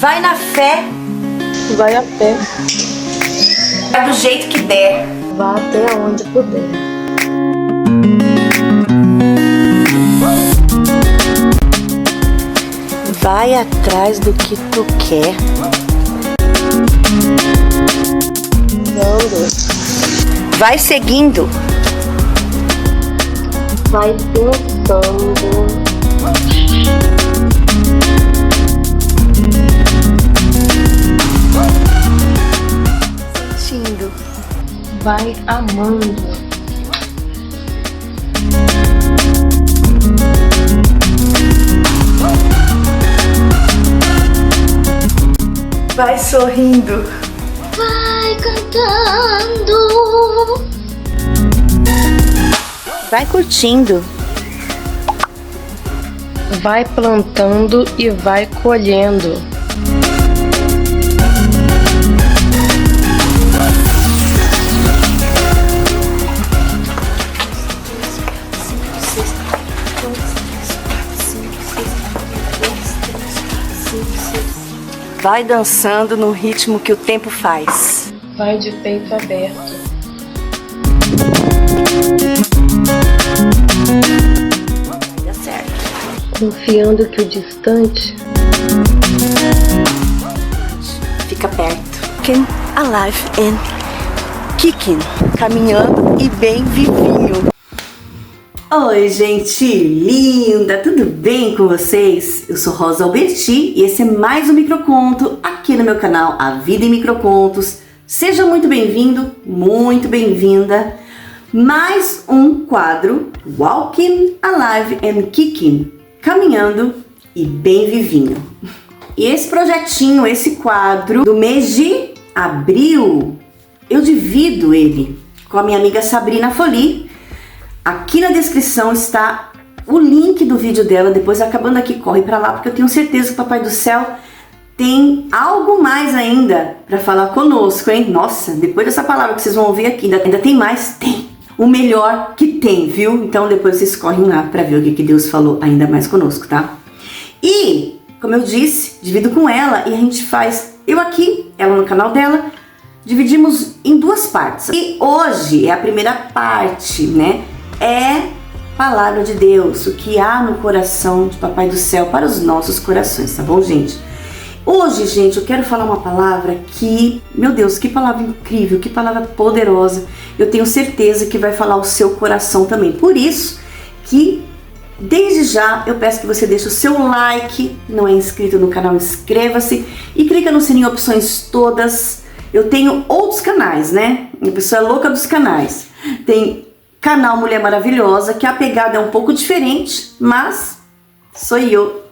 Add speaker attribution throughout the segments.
Speaker 1: Vai na fé.
Speaker 2: Vai a pé.
Speaker 1: Vai do jeito que der.
Speaker 2: Vá até onde puder.
Speaker 1: Vai atrás do que tu quer. Vai seguindo.
Speaker 2: Vai pensando.
Speaker 1: Sentindo.
Speaker 2: Vai amando.
Speaker 1: Vai sorrindo.
Speaker 2: Vai cantando.
Speaker 1: Vai curtindo.
Speaker 2: Vai plantando e vai colhendo.
Speaker 1: Vai dançando no ritmo que o tempo faz.
Speaker 2: Vai de peito aberto.
Speaker 1: Vai dar certo.
Speaker 2: Confiando que o distante
Speaker 1: Fica perto. Kicking, alive and kicking. Caminhando e bem vivinho. Oi, gente linda! Tudo bem com vocês? Eu sou Rosa Alberti e esse é mais um microconto aqui no meu canal A Vida em Microcontos. Seja muito bem-vindo, muito bem-vinda. Mais um quadro Walking, Alive and Kicking. Caminhando e bem vivinho. E esse projetinho, esse quadro do mês de abril, eu divido ele com a minha amiga Sabrina Foli. Aqui na descrição está o link do vídeo dela. Depois, acabando aqui, corre para lá, porque eu tenho certeza que o Papai do Céu tem algo mais ainda para falar conosco, hein? Nossa, depois dessa palavra que vocês vão ouvir aqui, ainda tem mais? Tem! O melhor que tem, viu? Então depois vocês correm lá para ver o que Deus falou ainda mais conosco, tá? E, como eu disse, divido com ela e a gente faz, eu aqui, ela no canal dela, dividimos em duas partes. E hoje é a primeira parte, né? É palavra de Deus, o que há no coração de Papai do Céu para os nossos corações, tá bom, gente? Hoje, gente, eu quero falar uma palavra que, meu Deus, que palavra incrível, que palavra poderosa. Eu tenho certeza que vai falar o seu coração também. Por isso que, desde já, eu peço que você deixe o seu like, não é inscrito no canal, inscreva-se e clica no sininho opções todas. Eu tenho outros canais, né? A pessoa é louca dos canais. Tem canal Mulher Maravilhosa, que a pegada é um pouco diferente, mas sou eu.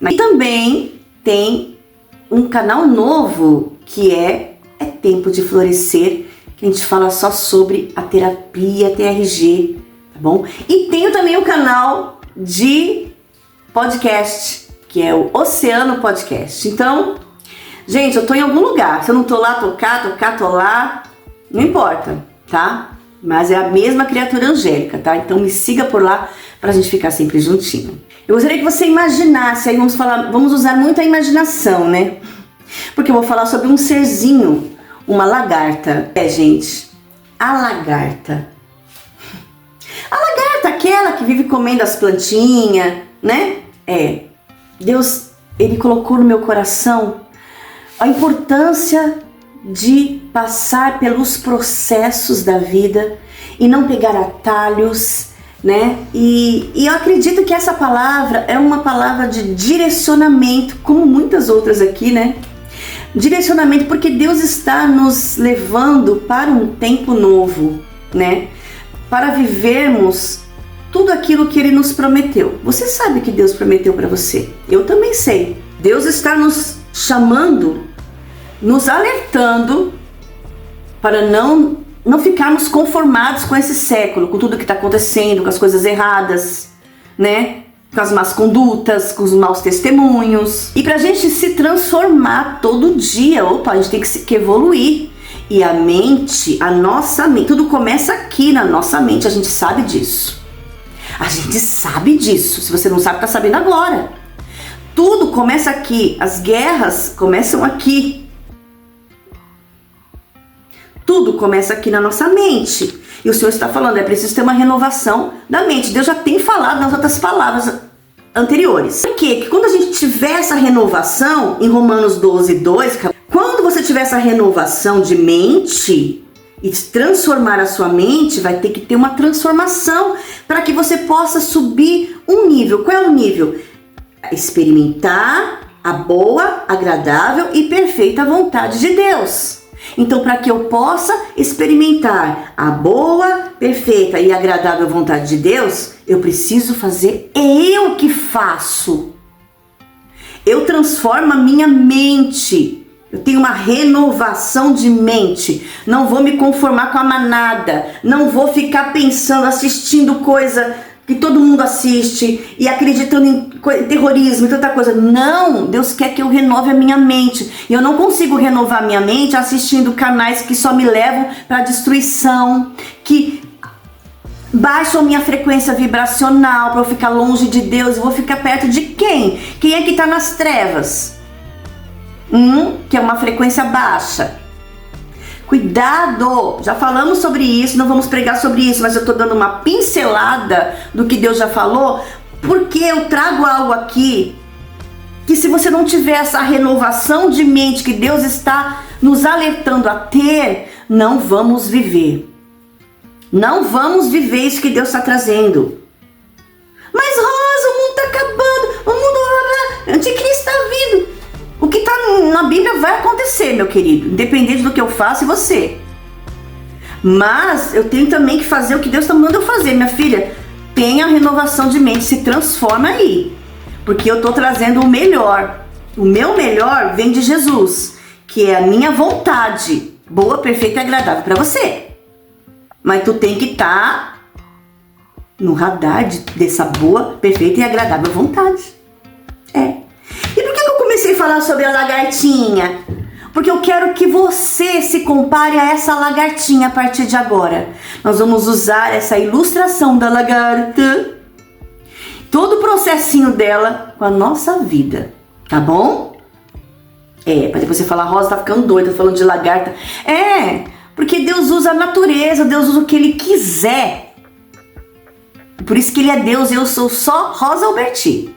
Speaker 1: E também tem um canal novo que é Tempo de Florescer, que a gente fala só sobre a terapia TRG, tá bom? E tenho também o canal de podcast, que é o Oceano Podcast. Então, gente, eu tô em algum lugar. Se eu não tô lá, tô cá, tô lá, não importa, tá? Mas é a mesma criatura angélica, tá? Então me siga por lá pra gente ficar sempre juntinho. Eu gostaria que você imaginasse, aí vamos usar muito a imaginação, né? Porque eu vou falar sobre um serzinho, uma lagarta. É, gente, a lagarta. A lagarta, aquela que vive comendo as plantinhas, né? É, Deus, Ele colocou no meu coração a importância de passar pelos processos da vida e não pegar atalhos, né? E eu acredito que essa palavra é uma palavra de direcionamento, como muitas outras aqui, né? Direcionamento, porque Deus está nos levando para um tempo novo, né? Para vivermos tudo aquilo que Ele nos prometeu. Você sabe o que Deus prometeu para você? Eu também sei. Deus está nos chamando, nos alertando para não ficarmos conformados com esse século, com tudo que está acontecendo, com as coisas erradas, né? Com as más condutas, com os maus testemunhos. E para a gente se transformar todo dia, a gente tem que evoluir. E a mente, a nossa mente, tudo começa aqui na nossa mente, a gente sabe disso. A gente sabe disso. Se você não sabe, tá sabendo agora. Tudo começa aqui, as guerras começam aqui. Tudo começa aqui na nossa mente. E o Senhor está falando, é preciso ter uma renovação da mente. Deus já tem falado nas outras palavras anteriores. Por quê? Que quando a gente tiver essa renovação, em Romanos 12, 2, quando você tiver essa renovação de mente e transformar a sua mente, vai ter que ter uma transformação para que você possa subir um nível. Qual é o nível? Experimentar a boa, agradável e perfeita vontade de Deus. Então, para que eu possa experimentar a boa, perfeita e agradável vontade de Deus, eu preciso fazer, é eu que faço. Eu transformo a minha mente. Eu tenho uma renovação de mente. Não vou me conformar com a manada. Não vou ficar pensando, assistindo coisa que todo mundo assiste e acreditando em terrorismo e tanta coisa. Não, Deus quer que eu renove a minha mente. E eu não consigo renovar a minha mente assistindo canais que só me levam para a destruição, que baixam minha frequência vibracional para eu ficar longe de Deus. Eu vou ficar perto de quem? Quem é que está nas trevas? Que é uma frequência baixa. Cuidado! Já falamos sobre isso, não vamos pregar sobre isso, mas eu estou dando uma pincelada do que Deus já falou, porque eu trago algo aqui que, se você não tiver essa renovação de mente que Deus está nos alertando a ter, não vamos viver. Não vamos viver isso que Deus está trazendo. Mas Rosa, o mundo está acabando, o mundo... Anticristo está vindo. O que está na Bíblia vai acontecer, meu querido, independente do que eu faço e você. Mas eu tenho também que fazer o que Deus está mandando eu fazer, minha filha. Tenha a renovação de mente, se transforma aí. Porque eu estou trazendo o melhor. O meu melhor vem de Jesus, que é a minha vontade, boa, perfeita e agradável para você. Mas tu tem que estar no radar dessa boa, perfeita e agradável vontade. E por que eu comecei a falar sobre a lagartinha? Porque eu quero que você se compare a essa lagartinha a partir de agora. Nós vamos usar essa ilustração da lagarta, todo o processinho dela com a nossa vida, tá bom? Para depois você falar, Rosa tá ficando doida, falando de lagarta. Porque Deus usa a natureza, Deus usa o que Ele quiser. Por isso que Ele é Deus e eu sou só Rosa Alberti.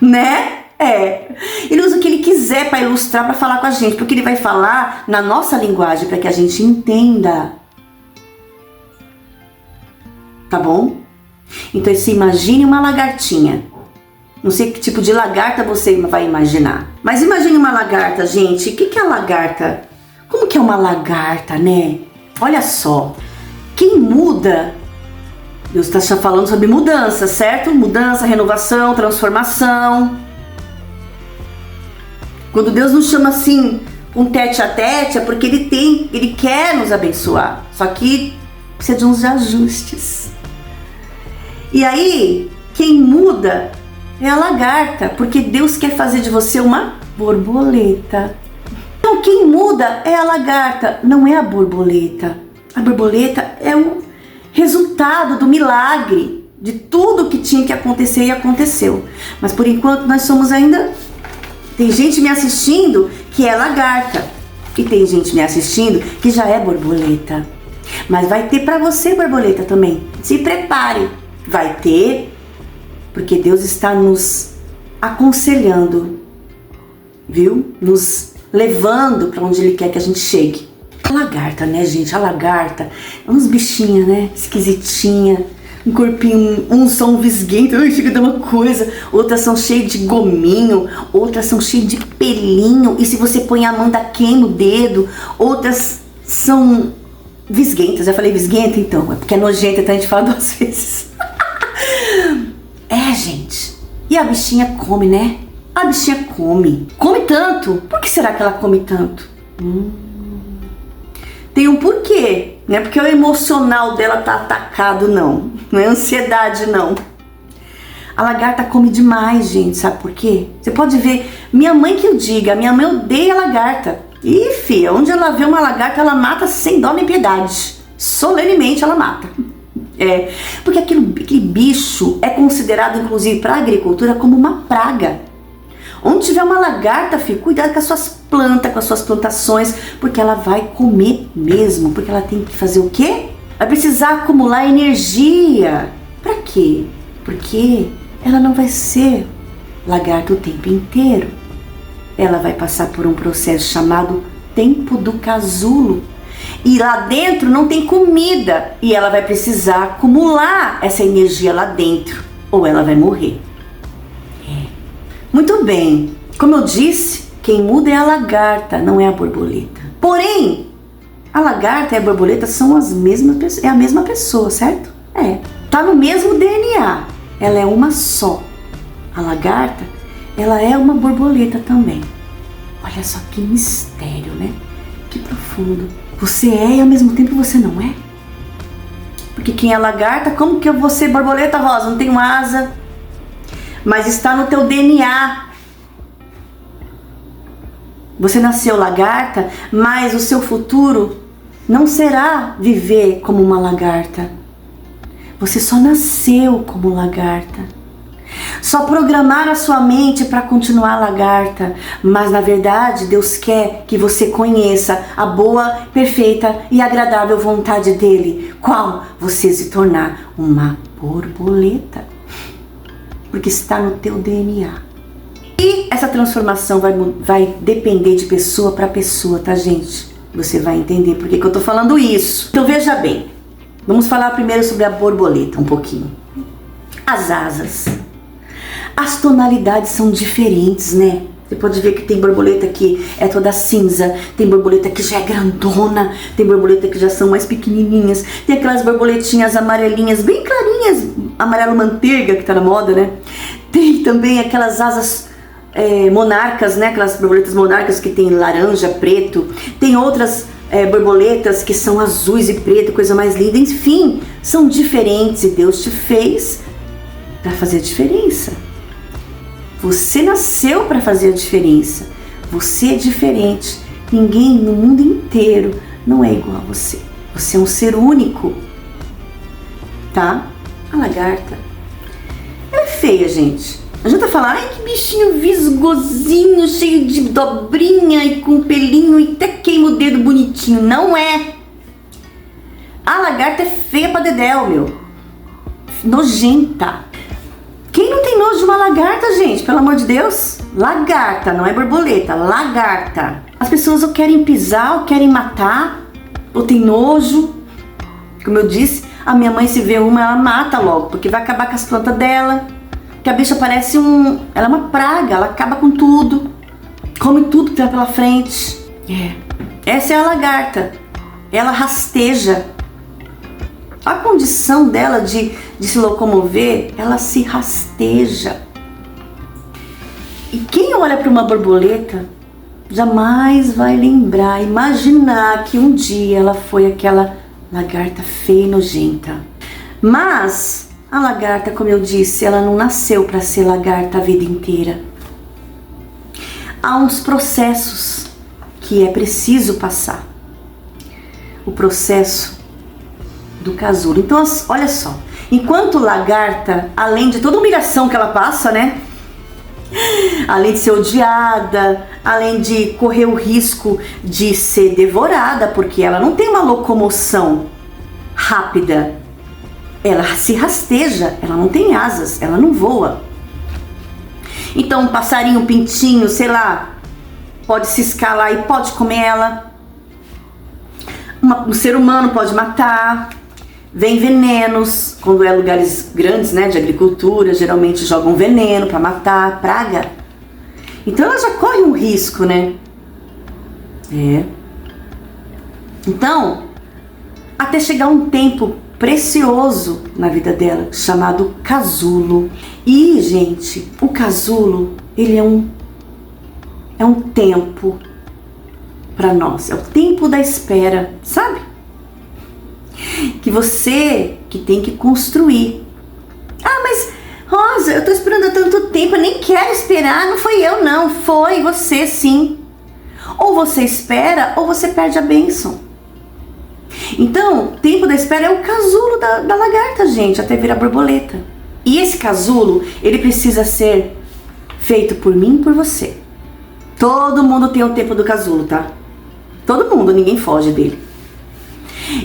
Speaker 1: Né? Ele usa o que Ele quiser para ilustrar, para falar com a gente, porque Ele vai falar na nossa linguagem para que a gente entenda. Tá bom? Então se imagine uma lagartinha. Não sei que tipo de lagarta você vai imaginar, mas imagine uma lagarta, gente. O que é a lagarta? Como que é uma lagarta, né? Olha só, quem muda... Deus está falando sobre mudança, certo? Mudança, renovação, transformação. Quando Deus nos chama assim, com tete a tete, é porque Ele quer nos abençoar. Só que precisa de uns ajustes. E aí, quem muda é a lagarta, porque Deus quer fazer de você uma borboleta. Então quem muda é a lagarta, não é a borboleta. A borboleta é o resultado do milagre, de tudo que tinha que acontecer e aconteceu. Mas por enquanto nós somos ainda... Tem gente me assistindo que é lagarta e tem gente me assistindo que já é borboleta. Mas vai ter para você borboleta também. Se prepare, vai ter, porque Deus está nos aconselhando, viu? Nos levando para onde Ele quer que a gente chegue. A lagarta, né, gente? A lagarta é uns bichinhos, né? Esquisitinha. Um corpinho, uns são visguentos, chega a dar uma coisa. Outras são cheias de gominho. Outras são cheias de pelinho. E se você põe a mão, queima o dedo. Outras são visguentas. Já falei visguenta? Então, é porque é nojenta, então a gente fala 2 vezes. Gente. E a bichinha come, né? A bichinha come. Come tanto. Por que será que ela come tanto? Tem um porquê, não é porque o emocional dela tá atacado, não é ansiedade, não. A lagarta come demais, gente, sabe por quê? Você pode ver, minha mãe que eu diga, minha mãe odeia lagarta. E filha, onde ela vê uma lagarta, ela mata sem dó nem piedade, solenemente ela mata. Porque aquele bicho é considerado, inclusive para a agricultura, como uma praga. Onde tiver uma lagarta, filho, cuidado com as suas plantas, com as suas plantações, porque ela vai comer mesmo, porque ela tem que fazer o quê? Vai precisar acumular energia. Pra quê? Porque ela não vai ser lagarta o tempo inteiro. Ela vai passar por um processo chamado tempo do casulo. E lá dentro não tem comida. E ela vai precisar acumular essa energia lá dentro. Ou ela vai morrer. Muito bem. Como eu disse, quem muda é a lagarta, não é a borboleta. Porém, a lagarta e a borboleta são as mesmas, é a mesma pessoa, certo? Tá no mesmo DNA. Ela é uma só. A lagarta, ela é uma borboleta também. Olha só que mistério, né? Que profundo. Você é e ao mesmo tempo você não é? Porque quem é lagarta, como que eu vou ser borboleta, Rosa? Não tenho asa. Mas está no teu DNA. Você nasceu lagarta, mas o seu futuro não será viver como uma lagarta. Você só nasceu como lagarta. Só programaram a sua mente para continuar lagarta, mas na verdade Deus quer que você conheça a boa, perfeita e agradável vontade dele. Qual? Você se tornar uma borboleta. Porque está no teu DNA. E essa transformação vai depender de pessoa para pessoa, tá, gente? Você vai entender por que eu tô falando isso. Então veja bem, vamos falar primeiro sobre a borboleta um pouquinho. As asas. As tonalidades são diferentes, né? Você pode ver que tem borboleta que é toda cinza, tem borboleta que já é grandona, tem borboleta que já são mais pequenininhas, tem aquelas borboletinhas amarelinhas, bem clarinhas, amarelo manteiga que tá na moda, né? Tem também aquelas asas monarcas, né? Aquelas borboletas monarcas que tem laranja, preto, tem outras borboletas que são azuis e preto, coisa mais linda, enfim, são diferentes e Deus te fez para fazer a diferença. Você nasceu para fazer a diferença. Você é diferente. Ninguém no mundo inteiro não é igual a você. Você é um ser único. Tá? A lagarta. Ela é feia, gente. Não adianta falar, ai que bichinho visgosinho, cheio de dobrinha e com pelinho e até queima o dedo bonitinho. Não é. A lagarta é feia pra dedéu, meu. Nojenta. Quem não tem nojo de uma lagarta, gente? Pelo amor de Deus. Lagarta, não é borboleta. Lagarta. As pessoas ou querem pisar, ou querem matar, ou tem nojo. Como eu disse, a minha mãe se vê uma, ela mata logo, porque vai acabar com as plantas dela. Porque a bicha parece ela é uma praga, ela acaba com tudo. Come tudo que tem pela frente. Essa é a lagarta. Ela rasteja. A condição dela de se locomover, ela se rasteja. E quem olha para uma borboleta jamais vai lembrar, imaginar que um dia ela foi aquela lagarta feia e nojenta. Mas a lagarta, como eu disse, ela não nasceu para ser lagarta a vida inteira. Há uns processos que é preciso passar. O processo do casulo. Então, olha só, enquanto lagarta, além de toda a humilhação que ela passa, né? Além de ser odiada, além de correr o risco de ser devorada, porque ela não tem uma locomoção rápida, ela se rasteja, ela não tem asas, ela não voa. Então, um passarinho, um pintinho, sei lá, pode se escalar e pode comer ela. Um ser humano pode matar. Vem venenos, quando é lugares grandes, né, de agricultura, geralmente jogam veneno para matar, praga. Então ela já corre um risco, né? Então, até chegar um tempo precioso na vida dela, chamado casulo. E, gente, o casulo, ele é um tempo para nós, é o tempo da espera, sabe? Que você que tem que construir. Ah, mas Rosa, eu tô esperando há tanto tempo, eu nem quero esperar. Não foi eu não, foi você sim. Ou você espera ou você perde a bênção. Então, o tempo da espera é o casulo da lagarta, gente, até virar borboleta. E esse casulo, ele precisa ser feito por mim e por você. Todo mundo tem o tempo do casulo, tá? Todo mundo, ninguém foge dele.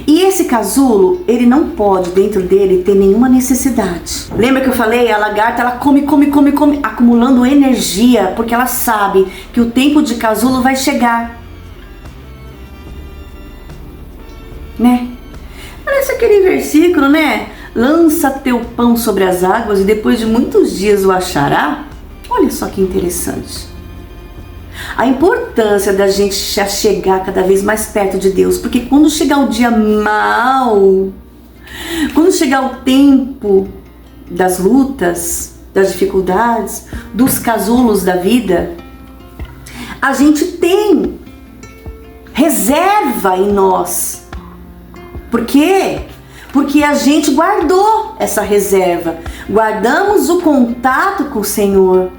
Speaker 1: E esse casulo, ele não pode dentro dele ter nenhuma necessidade. Lembra que eu falei? A lagarta, ela come, acumulando energia, porque ela sabe que o tempo de casulo vai chegar. Né? Parece aquele versículo, né? Lança teu pão sobre as águas e depois de muitos dias o achará. Olha só que interessante. A importância da gente chegar cada vez mais perto de Deus, porque quando chegar o dia mau, quando chegar o tempo das lutas, das dificuldades, dos casulos da vida, a gente tem reserva em nós. Por quê? Porque a gente guardou essa reserva, guardamos o contato com o Senhor.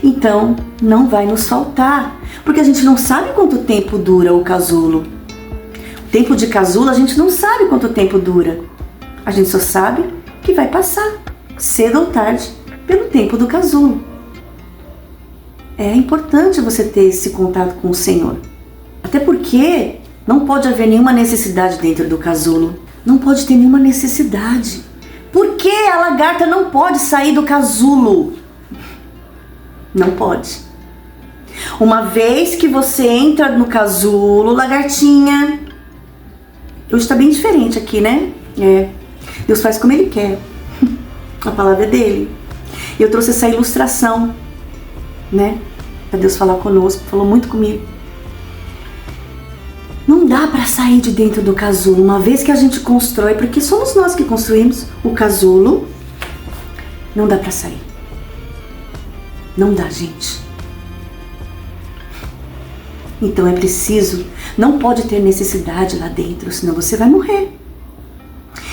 Speaker 1: Então não vai nos faltar, porque a gente não sabe quanto tempo dura o casulo. O tempo de casulo a gente não sabe quanto tempo dura. A gente só sabe que vai passar, cedo ou tarde, pelo tempo do casulo. É importante você ter esse contato com o Senhor. Até porque não pode haver nenhuma necessidade dentro do casulo. Não pode ter nenhuma necessidade. Por que a lagarta não pode sair do casulo? Não pode. Uma vez que você entra no casulo, lagartinha... Hoje está bem diferente aqui, né? Deus faz como Ele quer. A palavra é dele. Eu trouxe essa ilustração, né? Para Deus falar conosco. Falou muito comigo. Não dá para sair de dentro do casulo. Uma vez que a gente constrói, porque somos nós que construímos o casulo, não dá para sair. Não dá, gente. Então é preciso, não pode ter necessidade lá dentro, senão você vai morrer.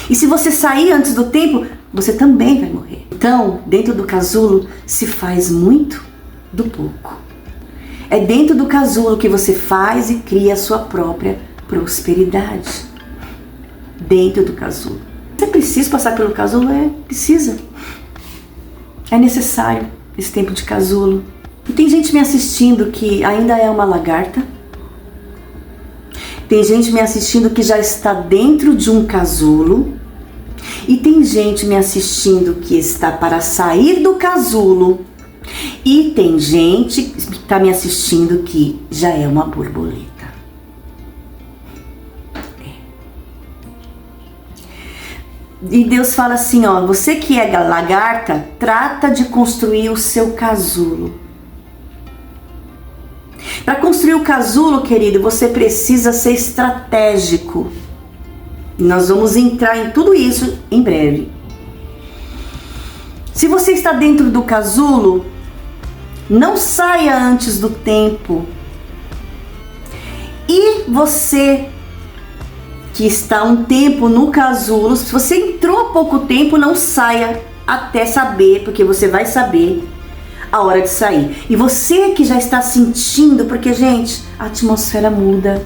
Speaker 1: E se você sair antes do tempo, você também vai morrer. Então, dentro do casulo se faz muito do pouco. É dentro do casulo que você faz e cria a sua própria prosperidade. Dentro do casulo. É preciso passar pelo casulo? Precisa. É necessário esse tempo de casulo. E tem gente me assistindo que ainda é uma lagarta. Tem gente me assistindo que já está dentro de um casulo. E tem gente me assistindo que está para sair do casulo. E tem gente que está me assistindo que já é uma borboleta. E Deus fala assim, ó, você que é lagarta, trata de construir o seu casulo. Para construir o casulo, querido, você precisa ser estratégico. Nós vamos entrar em tudo isso em breve. Se você está dentro do casulo, não saia antes do tempo. E você que está um tempo no casulo, se você entrou há pouco tempo, não saia até saber, porque você vai saber a hora de sair. E você que já está sentindo, porque, gente, a atmosfera muda.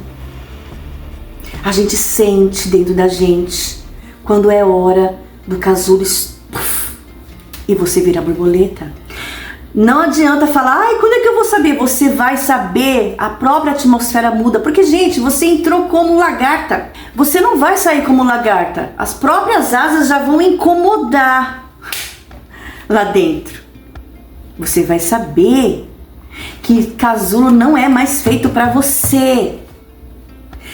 Speaker 1: A gente sente dentro da gente quando é hora do casulo e você vira borboleta. Não adianta falar, ai, quando é que eu vou saber? Você vai saber, a própria atmosfera muda. Porque, gente, você entrou como lagarta. Você não vai sair como lagarta. As próprias asas já vão incomodar lá dentro. Você vai saber que casulo não é mais feito para você.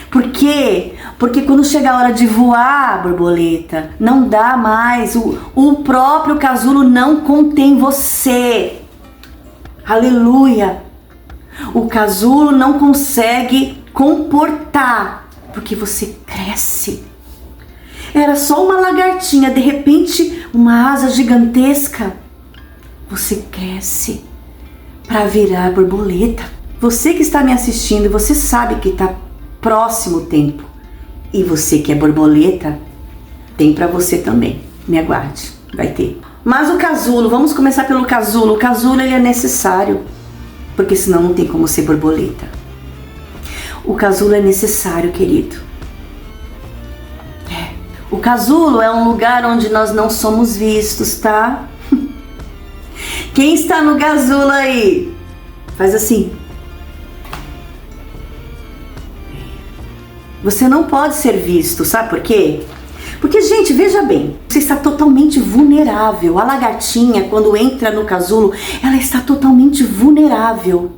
Speaker 1: Por quê? Porque quando chega a hora de voar, borboleta, não dá mais. O próprio casulo não contém você. Aleluia! O casulo não consegue comportar, porque você cresce. Era só uma lagartinha, de repente uma asa gigantesca. Você cresce para virar borboleta. Você que está me assistindo, você sabe que está próximo o tempo. E você que é borboleta, tem para você também. Me aguarde, vai ter. Mas o casulo, vamos começar pelo casulo. O casulo ele é necessário, porque senão não tem como ser borboleta. O casulo é necessário, querido. O casulo é um lugar onde nós não somos vistos, tá? Quem está no casulo aí? Faz assim. Você não pode ser visto, sabe por quê? Porque, gente, veja bem, você está totalmente vulnerável. A lagartinha, quando entra no casulo, ela está totalmente vulnerável.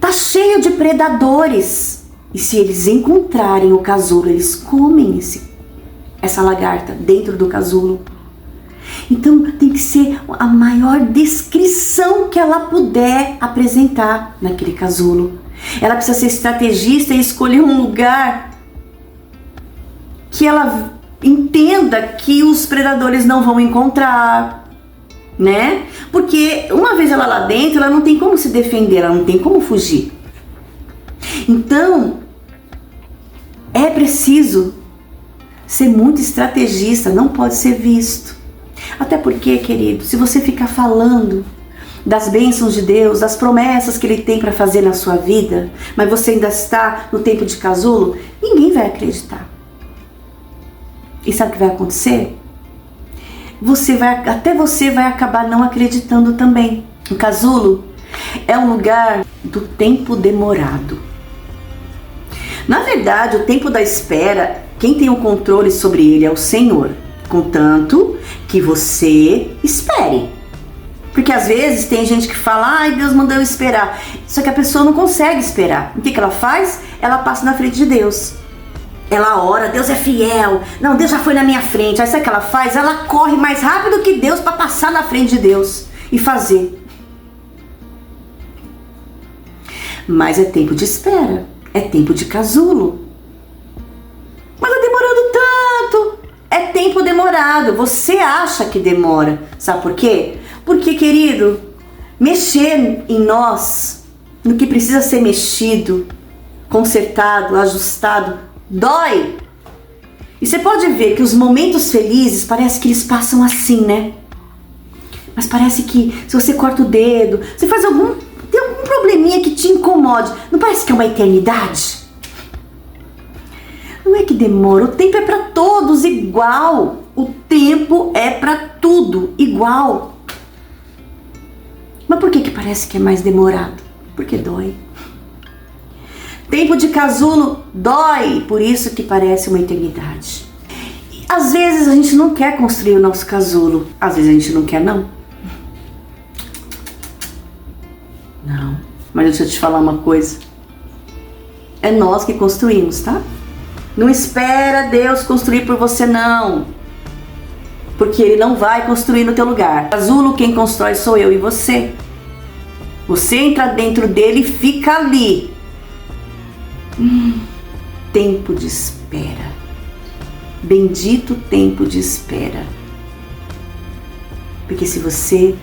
Speaker 1: Tá cheio de predadores. E se eles encontrarem o casulo, eles comem essa lagarta dentro do casulo. Então tem que ser a maior descrição que ela puder apresentar naquele casulo. Ela precisa ser estrategista e escolher um lugar que ela entenda que os predadores não vão encontrar, né? Porque uma vez ela lá dentro, ela não tem como se defender, ela não tem como fugir. Então, é preciso ser muito estrategista, não pode ser visto. Até porque, querido, se você ficar falando das bênçãos de Deus, das promessas que Ele tem para fazer na sua vida, mas você ainda está no tempo de casulo, ninguém vai acreditar. E sabe o que vai acontecer? Até você vai acabar não acreditando também. O casulo é um lugar do tempo demorado. Na verdade, o tempo da espera, quem tem o controle sobre ele é o Senhor, contanto que você espere. Porque às vezes tem gente que fala, ai, Deus mandou eu esperar. Só que a pessoa não consegue esperar. O que ela faz? Ela passa na frente de Deus. Ela ora, Deus é fiel. Não, Deus já foi na minha frente. Aí sabe o que ela faz? Ela corre mais rápido que Deus para passar na frente de Deus e fazer. Mas é tempo de espera. É tempo de casulo. Mas tá demorando tanto. É tempo demorado. Você acha que demora. Sabe por quê? Porque, querido, mexer em nós, no que precisa ser mexido, consertado, ajustado, dói. E você pode ver que os momentos felizes parece que eles passam assim, né? Mas parece que se você corta o dedo, você faz tem algum probleminha que te incomode, não parece que é uma eternidade? Não é que demora, o tempo é para todos igual. O tempo é para tudo igual. Mas por que parece que é mais demorado? Porque dói. Tempo de casulo dói, por isso que parece uma eternidade. E às vezes a gente não quer construir o nosso casulo. Às vezes a gente não quer, não. Não. Mas deixa eu te falar uma coisa. É nós que construímos, tá? Não espera Deus construir por você, não. Porque Ele não vai construir no teu lugar. Casulo, quem constrói sou eu e você. Você entra dentro dele e fica ali. Tempo de espera. Bendito tempo de espera. Porque se você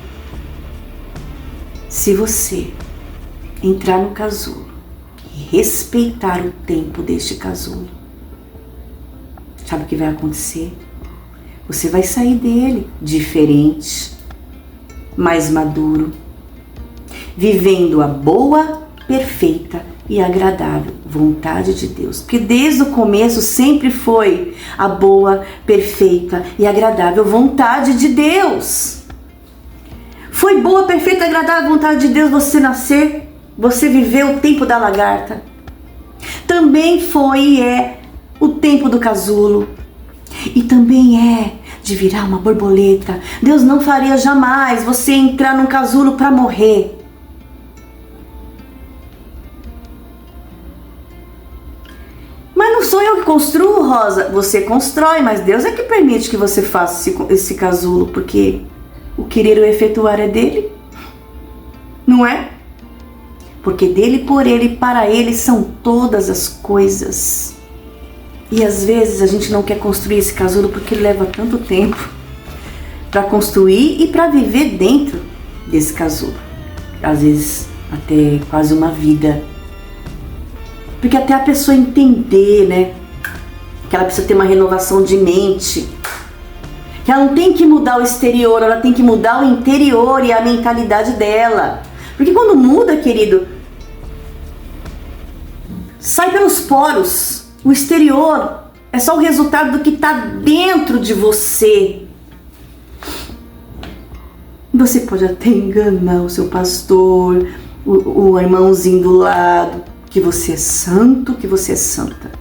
Speaker 1: entrar no casulo e respeitar o tempo deste casulo, sabe o que vai acontecer? Você vai sair dele diferente, mais maduro, vivendo a boa, perfeita e agradável vontade de Deus. Porque desde o começo sempre foi a boa, perfeita e agradável vontade de Deus. Foi boa, perfeita e agradável vontade de Deus você nascer, você viver o tempo da lagarta. Também foi e é o tempo do casulo. E também é de virar uma borboleta. Deus não faria jamais você entrar num casulo para morrer. Mas não sou eu que construo, Rosa. Você constrói, mas Deus é que permite que você faça esse casulo, porque o querer e o efetuar é dele, não é? Porque dele, por ele, para ele são todas as coisas. E às vezes a gente não quer construir esse casulo porque leva tanto tempo para construir e para viver dentro desse casulo. Às vezes até quase uma vida. Porque até a pessoa entender, né, que ela precisa ter uma renovação de mente, que ela não tem que mudar o exterior, ela tem que mudar o interior e a mentalidade dela. Porque quando muda, querido, sai pelos poros, o exterior É só o resultado do que está dentro de você. Você pode até enganar o seu pastor, o irmãozinho do lado, que você é santo, que você é santa.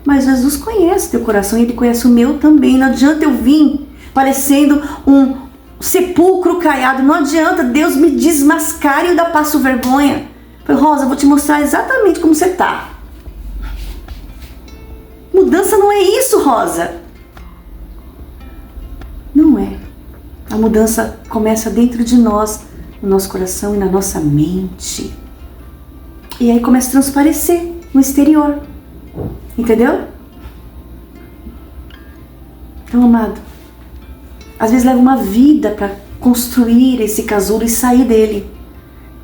Speaker 1: Mas Jesus conhece teu coração e Ele conhece o meu também. Não adianta eu vir parecendo um sepulcro caiado. Não adianta, Deus me desmascara e eu ainda passo vergonha. Falei, Rosa, eu vou te mostrar exatamente como você tá. Mudança não é isso, Rosa. Não é. A mudança começa dentro de nós, no nosso coração e na nossa mente. E aí começa a transparecer no exterior. Entendeu? Então, amado, às vezes leva uma vida para construir esse casulo e sair dele.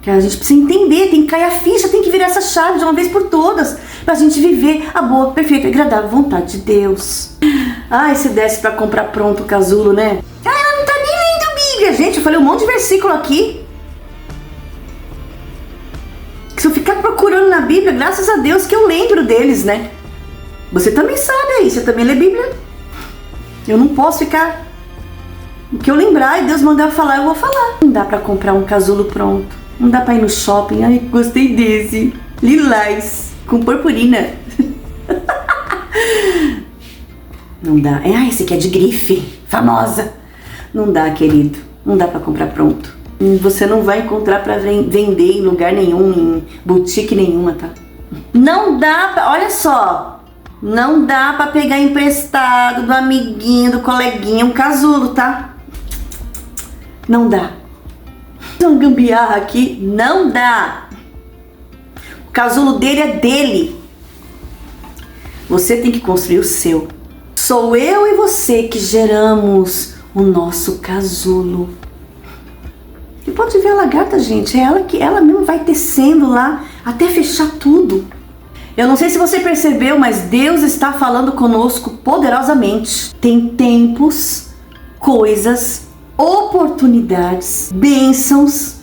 Speaker 1: Que a gente precisa entender, tem que cair a ficha, tem que virar essa chave de uma vez por todas, pra gente viver a boa, perfeita e agradável vontade de Deus. Ai, se desse pra comprar pronto o casulo, né? Ah, ela não tá nem lendo Bíblia, gente. Eu falei um monte de versículo aqui. Que se eu ficar procurando na Bíblia, graças a Deus que eu lembro deles, né? Você também sabe aí, você também lê Bíblia. Eu não posso ficar... O que eu lembrar e Deus mandar eu falar, eu vou falar. Não dá pra comprar um casulo pronto. Não dá pra ir no shopping. Ai, gostei desse. Lilás, com purpurina. Não dá. Ah, esse aqui é de grife, famosa. Não dá, querido. Não dá pra comprar pronto. Você não vai encontrar pra vender em lugar nenhum, em boutique nenhuma, tá? Não dá pra... Olha só. Não dá pra pegar emprestado do amiguinho, do coleguinha, um casulo, tá? Não dá. Então, gambiarra aqui, não dá. O casulo dele é dele. Você tem que construir o seu. Sou eu e você que geramos o nosso casulo. E pode ver a lagarta, gente. É ela mesmo vai tecendo lá até fechar tudo. Eu não sei se você percebeu, mas Deus está falando conosco poderosamente. Tem tempos, coisas, oportunidades, bênçãos.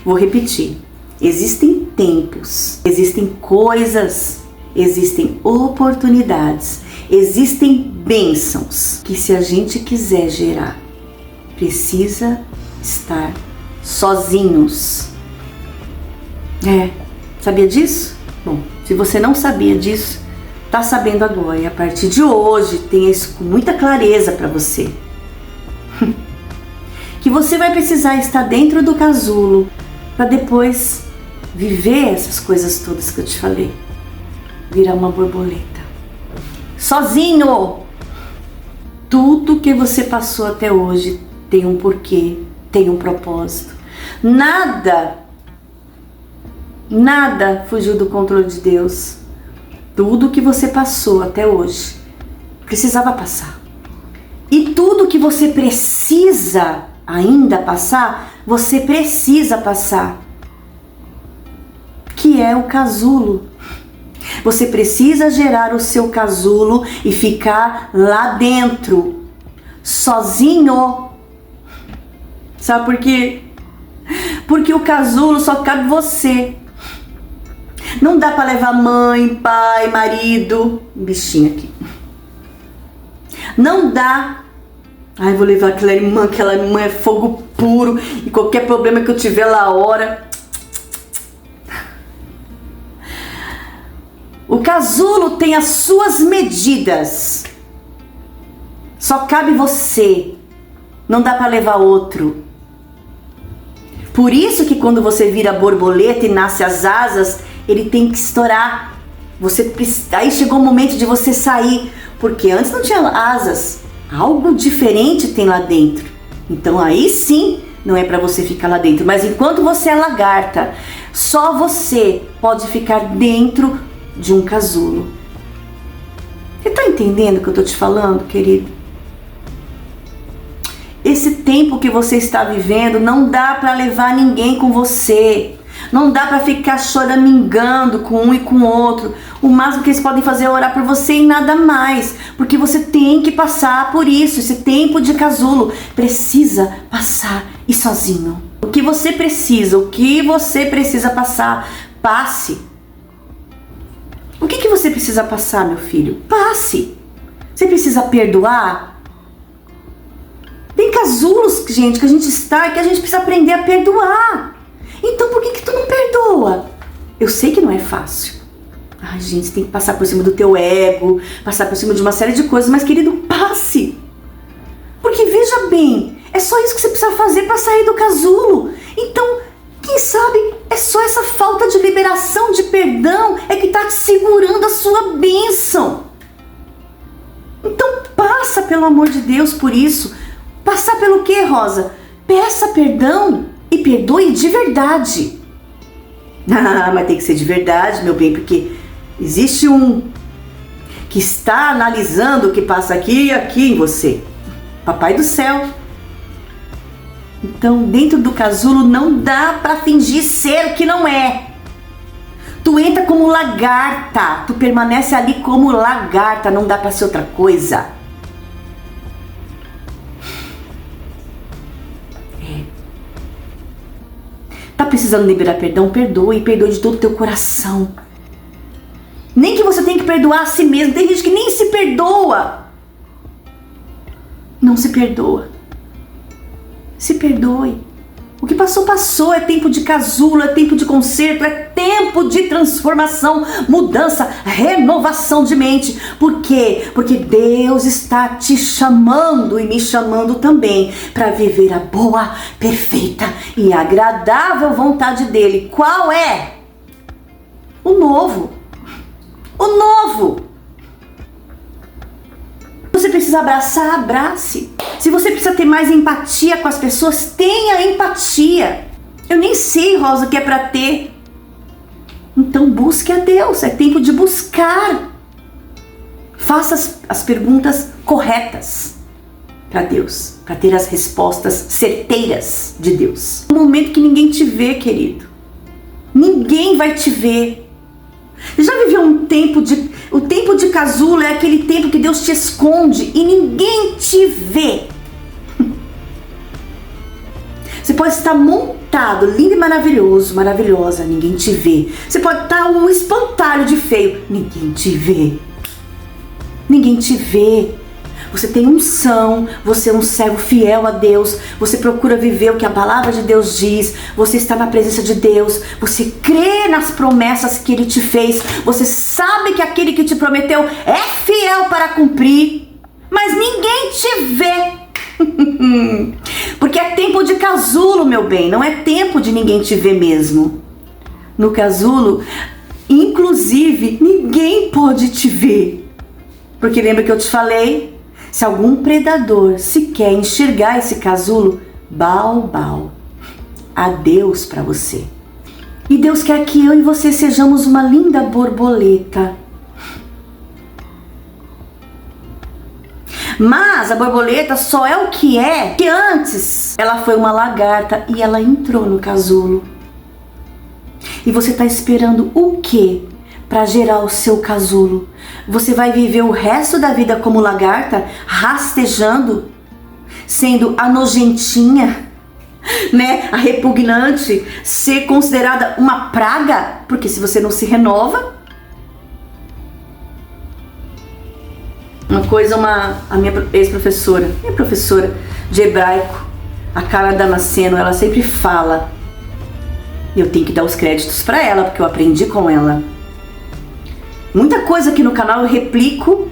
Speaker 1: Vou repetir. Existem tempos, existem coisas, existem oportunidades, existem bênçãos que, se a gente quiser gerar, precisa estar sozinhos. Sabia disso? Bom, se você não sabia disso, tá sabendo agora. E a partir de hoje, tenha isso com muita clareza para você. Que você vai precisar estar dentro do casulo para depois viver essas coisas todas que eu te falei. Virar uma borboleta. Sozinho! Tudo que você passou até hoje tem um porquê, tem um propósito. Nada fugiu do controle de Deus. Tudo que você passou até hoje precisava passar. E tudo que você precisa ainda passar, você precisa passar. Que é o casulo. Você precisa gerar o seu casulo e ficar lá dentro, sozinho. Sabe por quê? Porque o casulo só cabe você. Não dá pra levar mãe, pai, marido, bichinho aqui. Não dá. Ai, vou levar aquela irmã é fogo puro e qualquer problema que eu tiver lá hora. O casulo tem as suas medidas. Só cabe você. Não dá pra levar outro. Por isso que quando você vira borboleta e nasce as asas, ele tem que estourar. Aí chegou o momento de você sair, porque antes não tinha asas. Algo diferente tem lá dentro. Então aí sim, não é para você ficar lá dentro. Mas enquanto você é lagarta, só você pode ficar dentro de um casulo. Você tá entendendo o que eu tô te falando, querido? Esse tempo que você está vivendo não dá para levar ninguém com você. Não dá para ficar choramingando com um e com o outro. O máximo que eles podem fazer é orar por você e nada mais. Porque você tem que passar por isso. Esse tempo de casulo precisa passar e sozinho. O que você precisa passar, passe. O que você precisa passar, meu filho? Passe. Você precisa perdoar? Tem casulos, gente, que a gente está, que a gente precisa aprender a perdoar. Então por que tu não perdoa? Eu sei que não é fácil. Ai, gente, você tem que passar por cima do teu ego, passar por cima de uma série de coisas, mas querido, passe. Porque veja bem, é só isso que você precisa fazer para sair do casulo. Então, quem sabe é só essa falta de liberação, de perdão, é que está te segurando a sua bênção. Então passa, pelo amor de Deus, por isso. Passar pelo quê, Rosa? Peça perdão e perdoe de verdade. Ah, mas tem que ser de verdade, meu bem, porque existe um que está analisando o que passa aqui e aqui em você. Papai do céu. Então, dentro do casulo não dá para fingir ser o que não é. Tu entra como lagarta, tu permanece ali como lagarta, não dá para ser outra coisa. Tá precisando liberar perdão? Perdoe, perdoe de todo o teu coração. Nem que você tenha que perdoar a si mesmo. Tem gente que nem se perdoa. Não se perdoa. Se perdoe. O que passou, passou. É tempo de casulo, é tempo de conserto, é tempo de transformação, mudança, renovação de mente. Por quê? Porque Deus está te chamando e me chamando também para viver a boa, perfeita e agradável vontade dele. Qual é? O novo. O novo. Você precisa abraçar, abrace. Se você precisa ter mais empatia com as pessoas, tenha empatia. Eu nem sei, Rosa, o que é para ter. Então busque a Deus, é tempo de buscar. Faça as perguntas corretas para Deus, para ter as respostas certeiras de Deus. No momento que ninguém te vê, querido. Ninguém vai te ver. Você já viveu um tempo de... O tempo de casulo é aquele tempo que Deus te esconde e ninguém te vê. Você pode estar montado, lindo e maravilhoso, maravilhosa, ninguém te vê. Você pode estar um espantalho de feio, ninguém te vê. Ninguém te vê. Você tem unção, você é um servo fiel a Deus, você procura viver o que a palavra de Deus diz, você está na presença de Deus, você crê nas promessas que Ele te fez, você sabe que aquele que te prometeu é fiel para cumprir, mas ninguém te vê. Porque é tempo de casulo, meu bem, não é tempo de ninguém te ver mesmo. No casulo, inclusive, ninguém pode te ver. Porque lembra que eu te falei? Se algum predador sequer enxergar esse casulo, bau, adeus para você. E Deus quer que eu e você sejamos uma linda borboleta. Mas a borboleta só é o que é, que antes ela foi uma lagarta e ela entrou no casulo. E você está esperando o quê para gerar o seu casulo? Você vai viver o resto da vida como lagarta, rastejando, sendo a nojentinha, né? A repugnante, ser considerada uma praga, porque se você não se renova. Uma coisa, a minha ex-professora, minha professora de hebraico, a Carla Damasceno, ela sempre fala, eu tenho que dar os créditos para ela, porque eu aprendi com ela. Muita coisa aqui no canal eu replico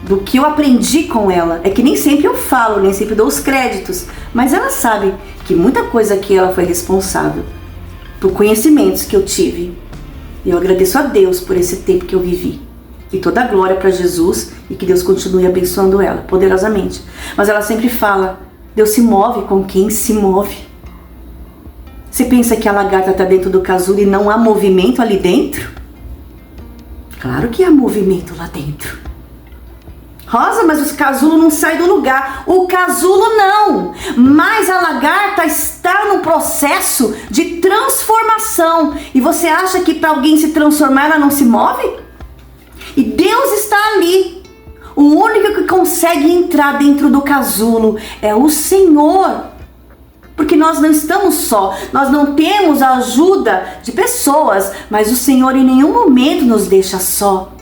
Speaker 1: do que eu aprendi com ela. É que nem sempre eu falo, nem sempre dou os créditos, mas ela sabe que muita coisa aqui ela foi responsável por conhecimentos que eu tive. E eu agradeço a Deus por esse tempo que eu vivi. E toda a glória para Jesus e que Deus continue abençoando ela poderosamente. Mas ela sempre fala, Deus se move com quem se move. Você pensa que a lagarta está dentro do casulo e não há movimento ali dentro? Claro que há movimento lá dentro. Rosa, mas o casulo não sai do lugar. O casulo não. Mas a lagarta está no processo de transformação. E você acha que para alguém se transformar ela não se move? E Deus está ali. O único que consegue entrar dentro do casulo é o Senhor. Porque nós não estamos só, nós não temos a ajuda de pessoas, mas o Senhor em nenhum momento nos deixa só.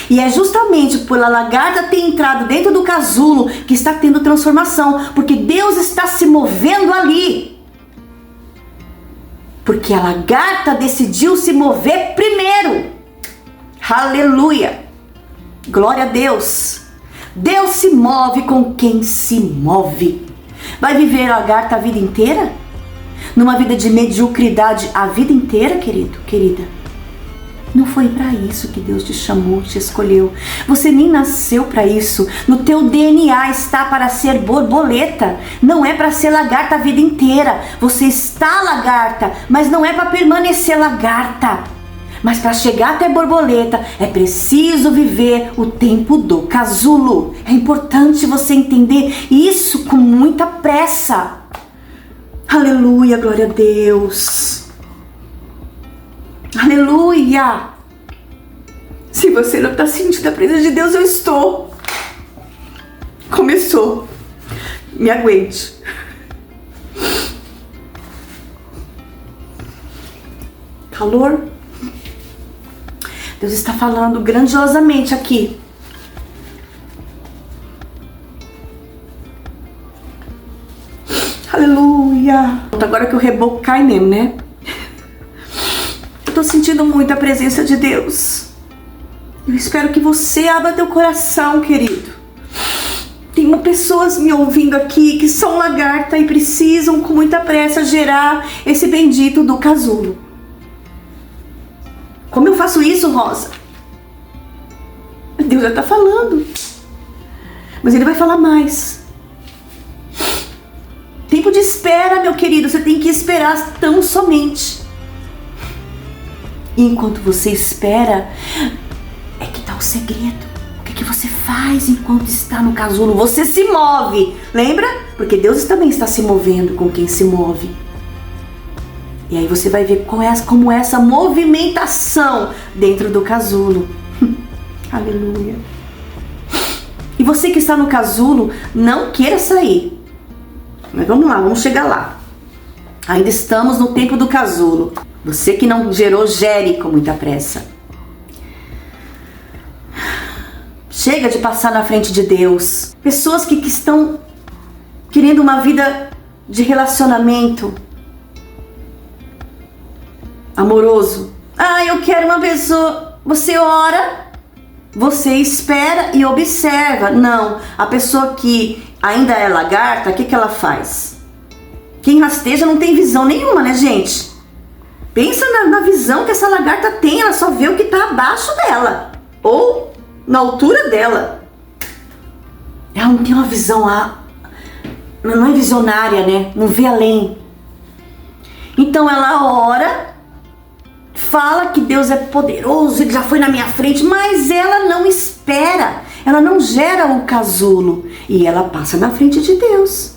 Speaker 1: E é justamente por a lagarta ter entrado dentro do casulo que está tendo transformação, porque Deus está se movendo ali. Porque a lagarta decidiu se mover primeiro. Aleluia! Glória a Deus! Deus se move com quem se move. Vai viver a lagarta a vida inteira? Numa vida de mediocridade a vida inteira, querido, querida? Não foi para isso que Deus te chamou, te escolheu. Você nem nasceu para isso. No teu DNA está para ser borboleta. Não é para ser lagarta a vida inteira. Você está lagarta, mas não é para permanecer lagarta. Mas para chegar até borboleta é preciso viver o tempo do casulo. É importante você entender isso com muita pressa. Aleluia, glória a Deus. Aleluia! Se você não está sentindo a presença de Deus, eu estou. Começou. Me aguente. Calor? Deus está falando grandiosamente aqui. Aleluia! Agora que o reboco cai mesmo, né? Eu tô sentindo muito a presença de Deus. Eu espero que você abra teu coração, querido. Tem pessoas me ouvindo aqui que são lagarta e precisam com muita pressa gerar esse bendito do casulo. Como eu faço isso, Rosa? Deus já tá falando. Mas Ele vai falar mais. Tempo de espera, meu querido. Você tem que esperar tão somente. E enquanto você espera, é que tá o segredo. O que você faz enquanto está no casulo? Você se move, lembra? Porque Deus também está se movendo com quem se move. E aí você vai ver como é essa movimentação dentro do casulo. Aleluia. E você que está no casulo, não queira sair. Mas vamos lá, vamos chegar lá. Ainda estamos no tempo do casulo. Você que não gerou, gere com muita pressa. Chega de passar na frente de Deus. Pessoas que estão querendo uma vida de relacionamento amoroso. Ah, eu quero uma pessoa. Você ora, você espera e observa. Não, a pessoa que ainda é lagarta, o que ela faz? Quem rasteja não tem visão nenhuma, né, gente? Pensa na visão que essa lagarta tem, ela só vê o que está abaixo dela, ou na altura dela. Ela não tem uma visão, não é visionária, né? Não vê além. Então ela ora, fala que Deus é poderoso, Ele já foi na minha frente, mas ela não espera, ela não gera o casulo e ela passa na frente de Deus.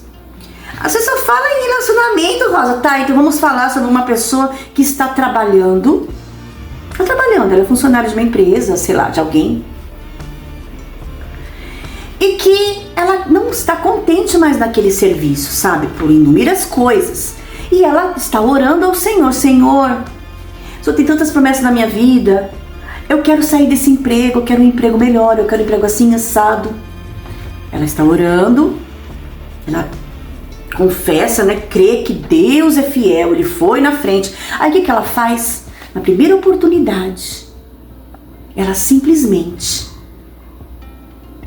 Speaker 1: Você só fala em relacionamento, Rosa. Tá, então vamos falar sobre uma pessoa que está trabalhando. Está trabalhando, ela é funcionária de uma empresa, sei lá, de alguém. E que ela não está contente mais naquele serviço, sabe? Por inúmeras coisas. E ela está orando ao Senhor. Senhor, o Senhor tem tantas promessas na minha vida. Eu quero sair desse emprego, eu quero um emprego melhor, eu quero um emprego assim, assado. Ela está orando, ela confessa, né? Crê que Deus é fiel, Ele foi na frente. Aí o que ela faz? Na primeira oportunidade, ela simplesmente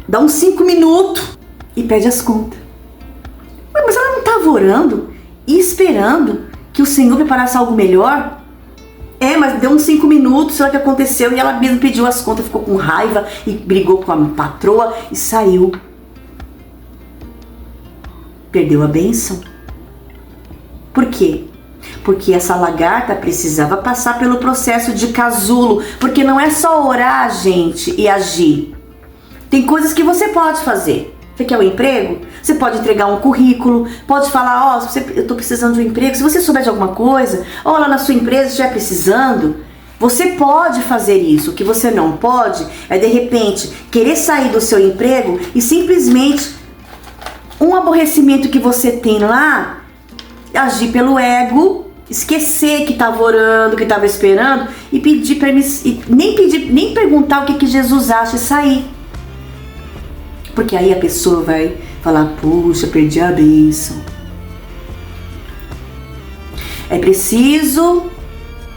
Speaker 1: dá uns 5 minutos e pede as contas. Mas ela não estava orando e esperando que o Senhor preparasse algo melhor? Mas deu uns 5 minutos, olha o que aconteceu, e ela mesma pediu as contas, ficou com raiva e brigou com a patroa e saiu. Perdeu a bênção. Por quê? Porque essa lagarta precisava passar pelo processo de casulo, porque não é só orar, gente, e agir. Tem coisas que você pode fazer. Você quer um emprego? Você pode entregar um currículo, pode falar, eu estou precisando de um emprego. Se você souber de alguma coisa, lá na sua empresa estiver precisando, você pode fazer isso. O que você não pode é, de repente, querer sair do seu emprego e simplesmente um aborrecimento que você tem lá, agir pelo ego esquecer que estava orando, que estava esperando e pedir permissão, nem perguntar o que Jesus acha e sair. Porque aí a pessoa vai falar, puxa, perdi a bênção. É preciso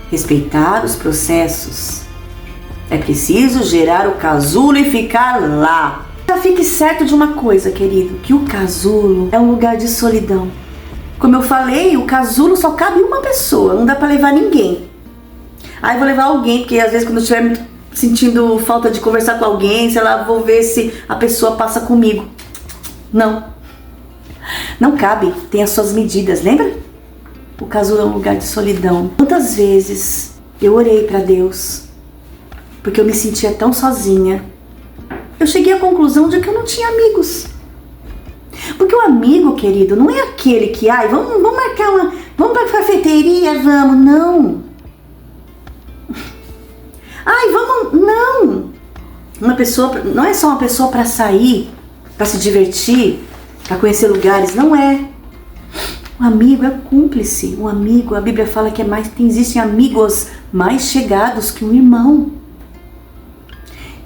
Speaker 1: respeitar os processos. É preciso gerar o casulo e ficar lá. Já fique certo de uma coisa, querido, que o casulo é um lugar de solidão. Como eu falei, o casulo só cabe uma pessoa, não dá pra levar ninguém. Aí vou levar alguém, porque às vezes quando eu estiver sentindo falta de conversar com alguém, sei lá, vou ver se a pessoa passa comigo. Não. Não cabe, tem as suas medidas, lembra? O casulo é um lugar de solidão. Quantas vezes eu orei pra Deus, porque eu me sentia tão sozinha. Eu cheguei à conclusão de que eu não tinha amigos. Porque o amigo, querido, não é aquele que, vamos marcar vamos pra cafeteria, vamos, não. Não. Uma pessoa, não é só uma pessoa para sair, para se divertir, para conhecer lugares, não é. O amigo é cúmplice, um amigo, a Bíblia fala que existem amigos mais chegados que um irmão.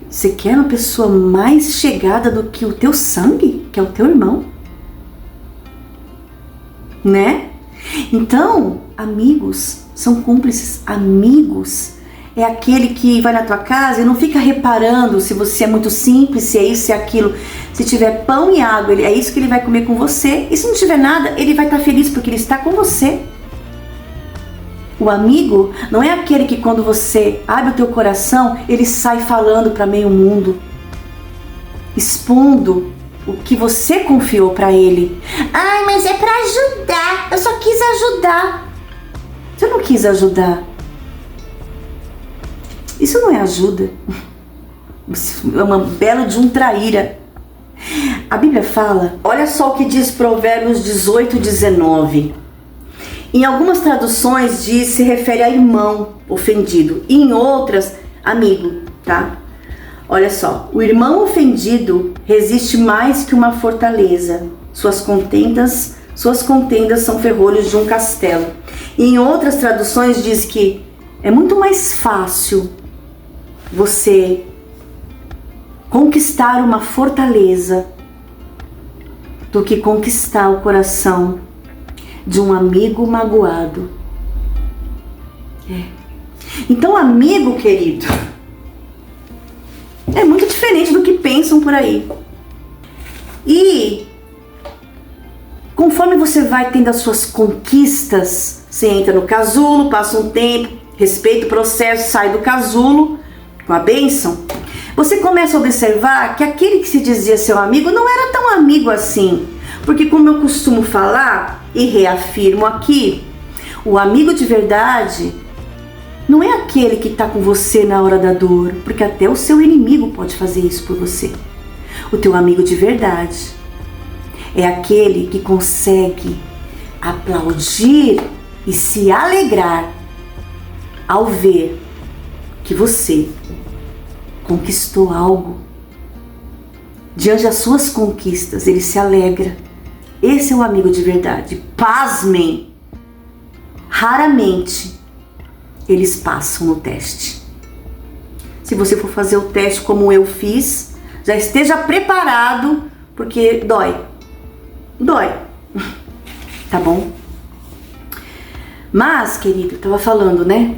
Speaker 1: Você quer uma pessoa mais chegada do que o teu sangue, que é o teu irmão? Né? Então, amigos são cúmplices. Amigos é aquele que vai na tua casa e não fica reparando se você é muito simples, se é isso, se é aquilo. Se tiver pão e água, é isso que ele vai comer com você. E se não tiver nada, ele vai estar feliz porque ele está com você. O amigo não é aquele que quando você abre o teu coração, ele sai falando para meio mundo, expondo o que você confiou para ele. Mas é para ajudar, eu só quis ajudar. Você não quis ajudar. Isso não é ajuda. É uma bela de um traíra. A Bíblia fala, olha só o que diz Provérbios 18:19. Em algumas traduções se refere a irmão ofendido, e em outras, amigo, tá? Olha só, o irmão ofendido resiste mais que uma fortaleza. Suas contendas são ferrolhos de um castelo. E em outras traduções diz que é muito mais fácil você conquistar uma fortaleza do que conquistar o coração de um amigo magoado. Então, amigo, querido, é muito diferente do que pensam por aí. E conforme você vai tendo as suas conquistas, você entra no casulo, passa um tempo, respeita o processo, sai do casulo com a bênção. Você começa a observar que aquele que se dizia seu amigo não era tão amigo assim. Porque, como eu costumo falar e reafirmo aqui, o amigo de verdade não é aquele que está com você na hora da dor, porque até o seu inimigo pode fazer isso por você. O teu amigo de verdade é aquele que consegue aplaudir e se alegrar ao ver que você conquistou algo. Diante das suas conquistas, ele se alegra. Esse é o amigo de verdade. Pasmem, raramente eles passam no teste. Se você for fazer o teste como eu fiz, já esteja preparado, porque dói. Tá bom? Mas, querido, eu tava falando, né?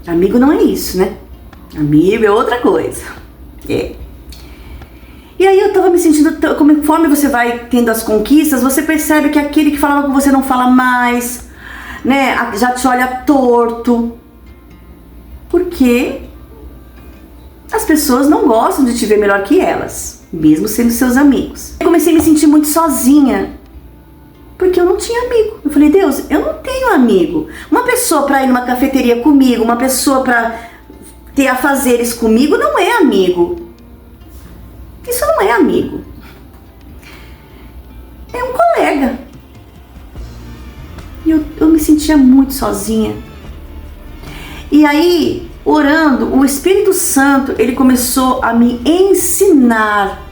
Speaker 1: Amigo não é isso, né? Amigo é outra coisa. E aí eu tava me sentindo, conforme você vai tendo as conquistas, você percebe que aquele que falava com você não fala mais, né? Já te olha torto. Porque as pessoas não gostam de te ver melhor que elas, mesmo sendo seus amigos. Eu comecei a me sentir muito sozinha, porque eu não tinha amigo. Eu falei, Deus, eu não tenho amigo. Uma pessoa pra ir numa cafeteria comigo, uma pessoa pra ter afazeres comigo, não é amigo. Isso não é amigo. É um colega. E eu me sentia muito sozinha. E aí, orando, o Espírito Santo, ele começou a me ensinar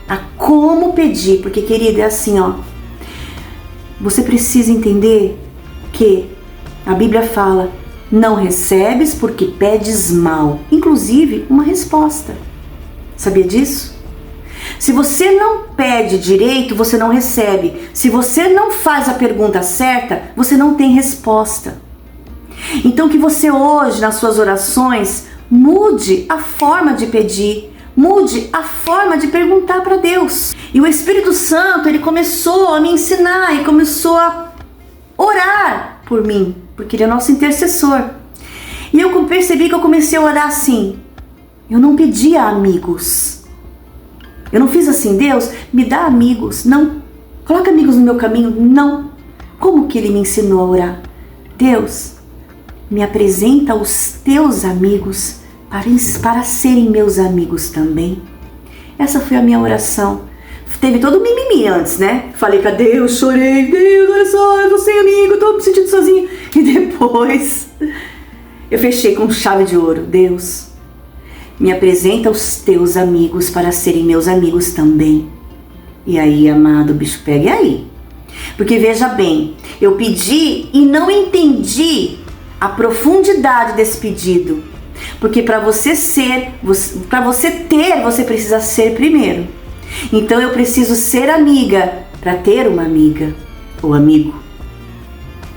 Speaker 1: a como pedir. Porque, querida, é assim, ó. Você precisa entender que A Bíblia fala: não recebes porque pedes mal. Inclusive, uma resposta. Sabia disso? Se você não pede direito, você não recebe. Se você não faz a pergunta certa, você não tem resposta. Então que você hoje, nas suas orações, mude a forma de pedir, mude a forma de perguntar para Deus. E o Espírito Santo, ele começou a me ensinar e começou a orar por mim, porque ele é nosso intercessor. E eu percebi que eu comecei a orar assim. Eu não pedia amigos. Eu não fiz assim: Deus, me dá amigos. Não. Coloca amigos no meu caminho. Não. Como que ele me ensinou a orar? Deus, me apresenta os teus amigos para serem meus amigos também. Essa foi a minha oração. Teve todo o mimimi antes, né? Falei pra Deus, chorei. Deus, olha só, eu tô sem amigo, tô me sentindo sozinho. E depois eu fechei com chave de ouro. Deus, me apresenta os teus amigos para serem meus amigos também. E aí, amado, o bicho pega. E aí? Porque veja bem, eu pedi e não entendi a profundidade desse pedido. Porque para você ter, você precisa ser primeiro. Então eu preciso ser amiga para ter uma amiga ou amigo.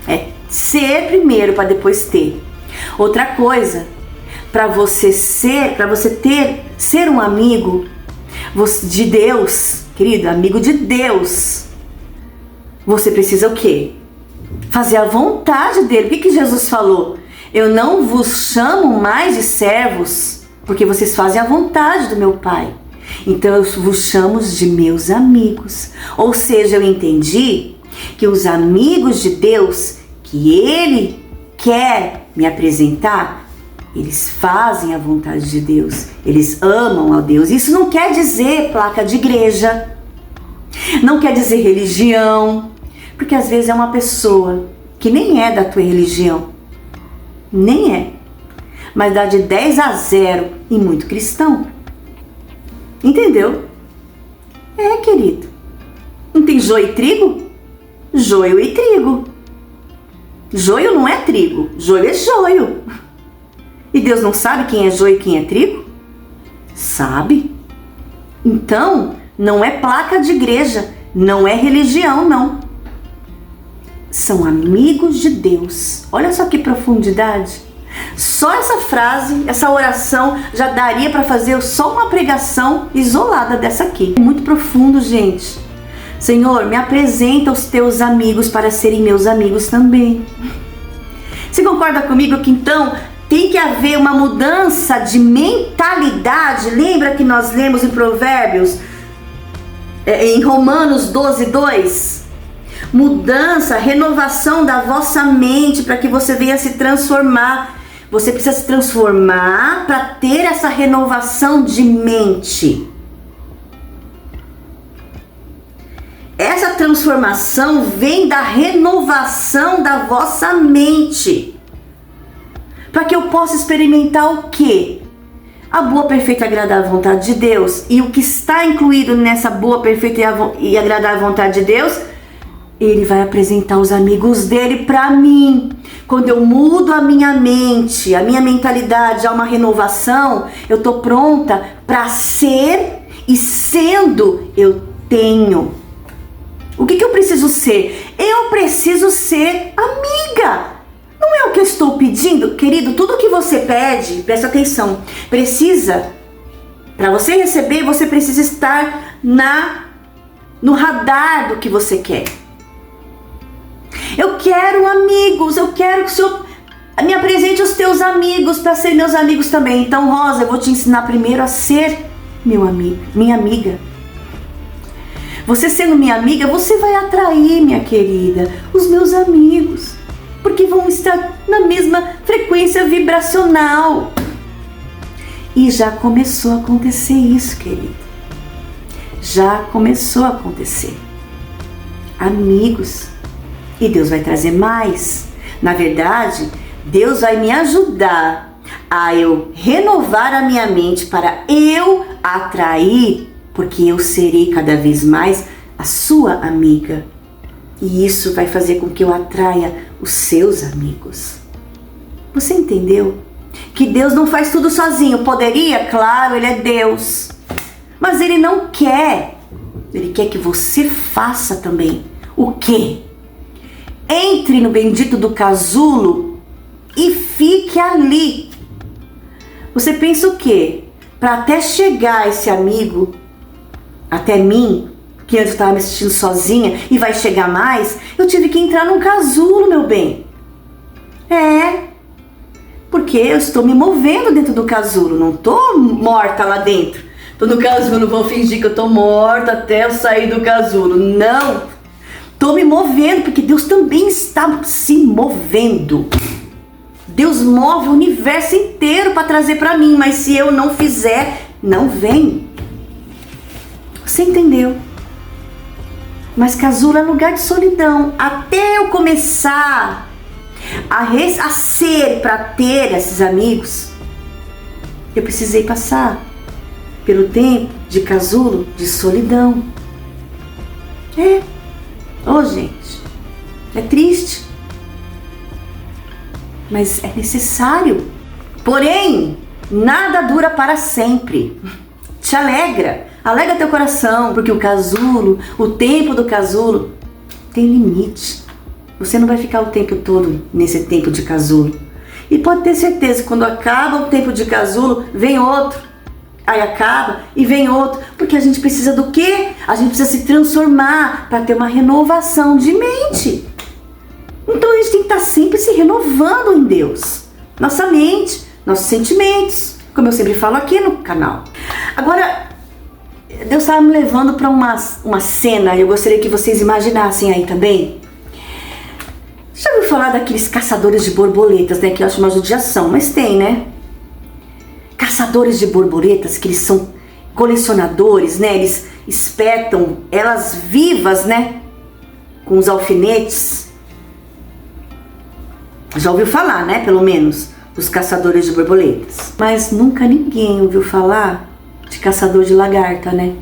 Speaker 1: É ser primeiro para depois ter. Outra coisa, para você ser um amigo de Deus, querido, amigo de Deus, você precisa o quê? Fazer a vontade dele. O que Jesus falou? Eu não vos chamo mais de servos, porque vocês fazem a vontade do meu Pai. Então eu vos chamo de meus amigos. Ou seja, eu entendi que os amigos de Deus que Ele quer me apresentar, eles fazem a vontade de Deus. Eles amam a Deus. Isso não quer dizer placa de igreja, não quer dizer religião, porque às vezes é uma pessoa que nem é da tua religião, nem é, mas dá de 10-0 e muito cristão. Entendeu? É, querido. Não tem joio e trigo? Joio e trigo. Joio não é trigo, joio é joio. E Deus não sabe quem é joio e quem é trigo? Sabe. Então, não é placa de igreja, não é religião, não. São amigos de Deus. Olha só que profundidade. Só essa frase, essa oração já daria para fazer só uma pregação isolada dessa aqui. É muito profundo, gente. Senhor, me apresenta os teus amigos para serem meus amigos também. Você concorda comigo que então tem que haver uma mudança de mentalidade? Lembra que nós lemos em Provérbios, em Romanos 12:2? Mudança, renovação da vossa mente para que você venha se transformar. Você precisa se transformar para ter essa renovação de mente. Essa transformação vem da renovação da vossa mente. Para que eu possa experimentar o quê? A boa, perfeita e agradável vontade de Deus. E o que está incluído nessa boa, perfeita e agradável vontade de Deus? Ele vai apresentar os amigos dele para mim. Quando eu mudo a minha mente, a minha mentalidade, há uma renovação, eu tô pronta para ser, e sendo, eu tenho. O que eu preciso ser? Eu preciso ser amiga. Não é o que eu estou pedindo? Querido, tudo que você pede, presta atenção, para você receber, você precisa estar no radar do que você quer. Eu quero amigos, eu quero que o Senhor me apresente os teus amigos para serem meus amigos também. Então, Rosa, eu vou te ensinar primeiro a ser meu amigo, minha amiga. Você sendo minha amiga, você vai atrair, minha querida, os meus amigos, porque vão estar na mesma frequência vibracional. E já começou a acontecer isso, querido. Já começou a acontecer. Amigos. E Deus vai trazer mais. Na verdade, Deus vai me ajudar a eu renovar a minha mente para eu atrair, porque eu serei cada vez mais a sua amiga. E isso vai fazer com que eu atraia os seus amigos. Você entendeu? Que Deus não faz tudo sozinho. Poderia? Claro, Ele é Deus. Mas Ele não quer. Ele quer que você faça também. O quê? Entre no bendito do casulo e fique ali. Você pensa o quê? Para até chegar esse amigo, até mim, que antes eu estava me assistindo sozinha e vai chegar mais, eu tive que entrar num casulo, meu bem. Porque eu estou me movendo dentro do casulo, não estou morta lá dentro. Estou no casulo, vou fingir que eu estou morta até eu sair do casulo. Não! Estou me movendo, porque Deus também está se movendo. Deus move o universo inteiro para trazer para mim, mas se eu não fizer, não vem. Você entendeu? Mas casulo é lugar de solidão. Até eu começar a ser para ter esses amigos, eu precisei passar pelo tempo de casulo, de solidão. Gente, é triste, mas é necessário. Porém, nada dura para sempre. Te alegra teu coração, porque o casulo, o tempo do casulo tem limite. Você não vai ficar o tempo todo nesse tempo de casulo. E pode ter certeza que quando acaba o tempo de casulo, vem outro. Aí acaba e vem outro. Porque a gente precisa do quê? A gente precisa se transformar para ter uma renovação de mente. Então a gente tem que estar sempre se renovando em Deus. Nossa mente, nossos sentimentos, como eu sempre falo aqui no canal. Agora, Deus estava me levando para uma cena, e eu gostaria que vocês imaginassem aí também. Já ouviu falar daqueles caçadores de borboletas, né? Que eu acho uma judiação, mas tem, né? Caçadores de borboletas, que eles são colecionadores, né? Eles espetam elas vivas, né? Com os alfinetes. Já ouviu falar, né? Pelo menos, dos caçadores de borboletas. Mas nunca ninguém ouviu falar de caçador de lagarta, né?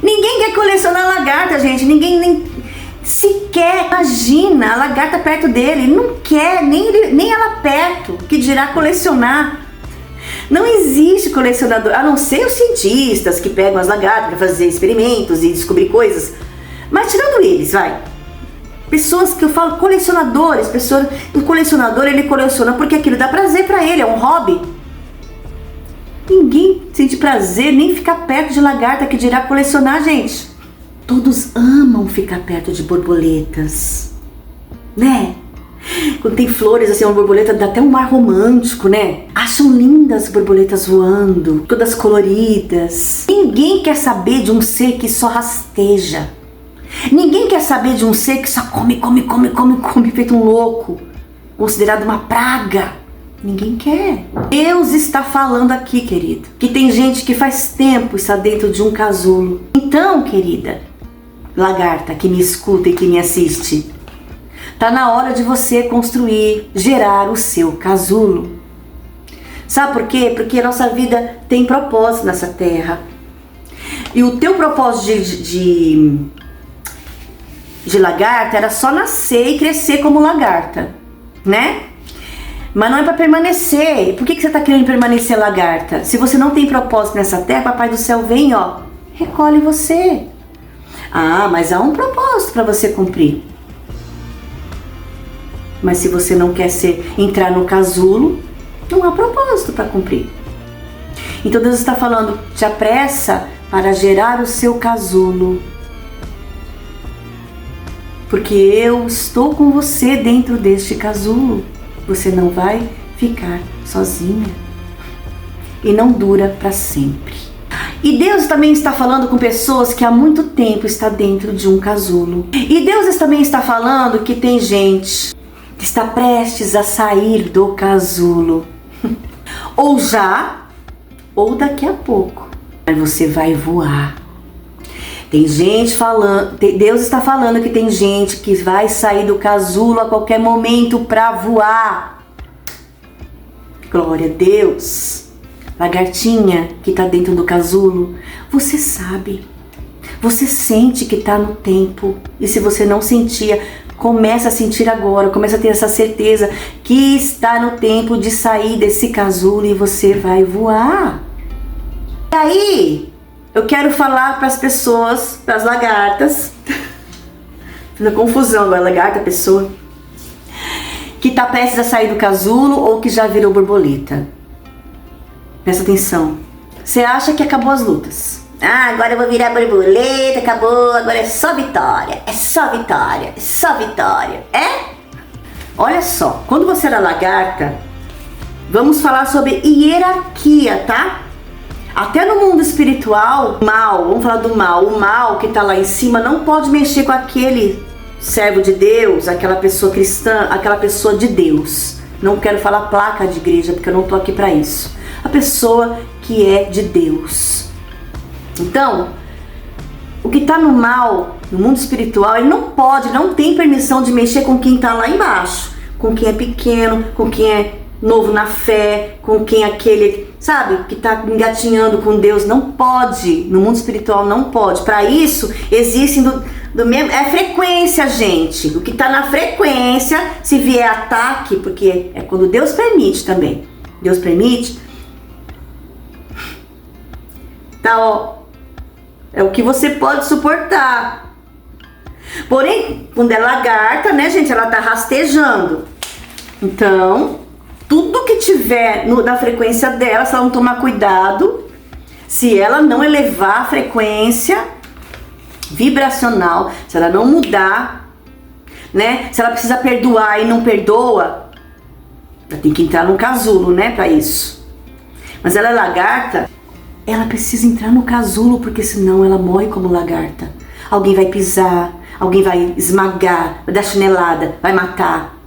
Speaker 1: Ninguém quer colecionar lagarta, gente. Ninguém nem sequer imagina a lagarta perto dele. Ele não quer nem ela perto, que dirá colecionar. Não existe colecionador, a não ser os cientistas que pegam as lagartas para fazer experimentos e descobrir coisas. Mas tirando eles, pessoas que eu falo colecionadores, o colecionador, ele coleciona porque aquilo dá prazer para ele, é um hobby. Ninguém sente prazer nem ficar perto de lagarta, que dirá colecionar, gente. Todos amam ficar perto de borboletas, né? Quando tem flores, assim, uma borboleta dá até um ar romântico, né? Acham lindas as borboletas voando, todas coloridas. Ninguém quer saber de um ser que só rasteja. Ninguém quer saber de um ser que só come, feito um louco, considerado uma praga. Ninguém quer. Deus está falando aqui, querido, que tem gente que faz tempo está dentro de um casulo. Então, querida lagarta que me escuta e que me assiste, tá na hora de você construir, gerar o seu casulo. Sabe por quê? Porque a nossa vida tem propósito nessa terra. E o teu propósito de lagarta era só nascer e crescer como lagarta, né? Mas não é para permanecer. Por que você está querendo permanecer lagarta? Se você não tem propósito nessa terra, Papai do Céu vem, recolhe você. Ah, mas há um propósito para você cumprir. Mas se você não quer entrar no casulo, não há propósito para cumprir. Então Deus está falando, te apressa para gerar o seu casulo. Porque eu estou com você dentro deste casulo. Você não vai ficar sozinha. E não dura para sempre. E Deus também está falando com pessoas que há muito tempo está dentro de um casulo. E Deus também está falando que tem gente que está prestes a sair do casulo. Ou já, ou daqui a pouco. Mas você vai voar. Tem gente falando, Deus está falando que tem gente que vai sair do casulo a qualquer momento para voar. Glória a Deus. Lagartinha que está dentro do casulo, você sabe Você sente que está no tempo. E se você não sentia, começa a sentir agora, começa a ter essa certeza que está no tempo de sair desse casulo e você vai voar. E aí, eu quero falar para as pessoas, para as lagartas, fiz a confusão agora, lagarta, pessoa, que está prestes a sair do casulo ou que já virou borboleta. Presta atenção. Você acha que acabou as lutas? Ah, agora eu vou virar borboleta, acabou, agora é só vitória, é só vitória, é só vitória. É? Olha só, quando você era lagarta, vamos falar sobre hierarquia, tá? Até no mundo espiritual, mal, vamos falar do mal, o mal que tá lá em cima não pode mexer com aquele servo de Deus, aquela pessoa cristã, aquela pessoa de Deus. Não quero falar placa de igreja, porque eu não tô aqui para isso. A pessoa que é de Deus. Então, o que está no mal, no mundo espiritual, ele não pode, não tem permissão de mexer com quem está lá embaixo, com quem é pequeno, com quem é novo na fé, com quem é aquele, sabe, que está engatinhando com Deus. Não pode, no mundo espiritual não pode. Para isso, existem do mesmo, é frequência, gente. O que está na frequência, se vier ataque, porque é quando Deus permite também. Deus permite. Tá, ó. É o que você pode suportar. Porém, quando é lagarta, né, gente, ela tá rastejando. Então, tudo que tiver na frequência dela, se ela não tomar cuidado, se ela não elevar a frequência vibracional, se ela não mudar, né, se ela precisa perdoar e não perdoa, ela tem que entrar num casulo, né, pra isso. Mas ela é lagarta, ela precisa entrar no casulo, porque senão ela morre como lagarta. Alguém vai pisar, alguém vai esmagar, vai dar chinelada, vai matar.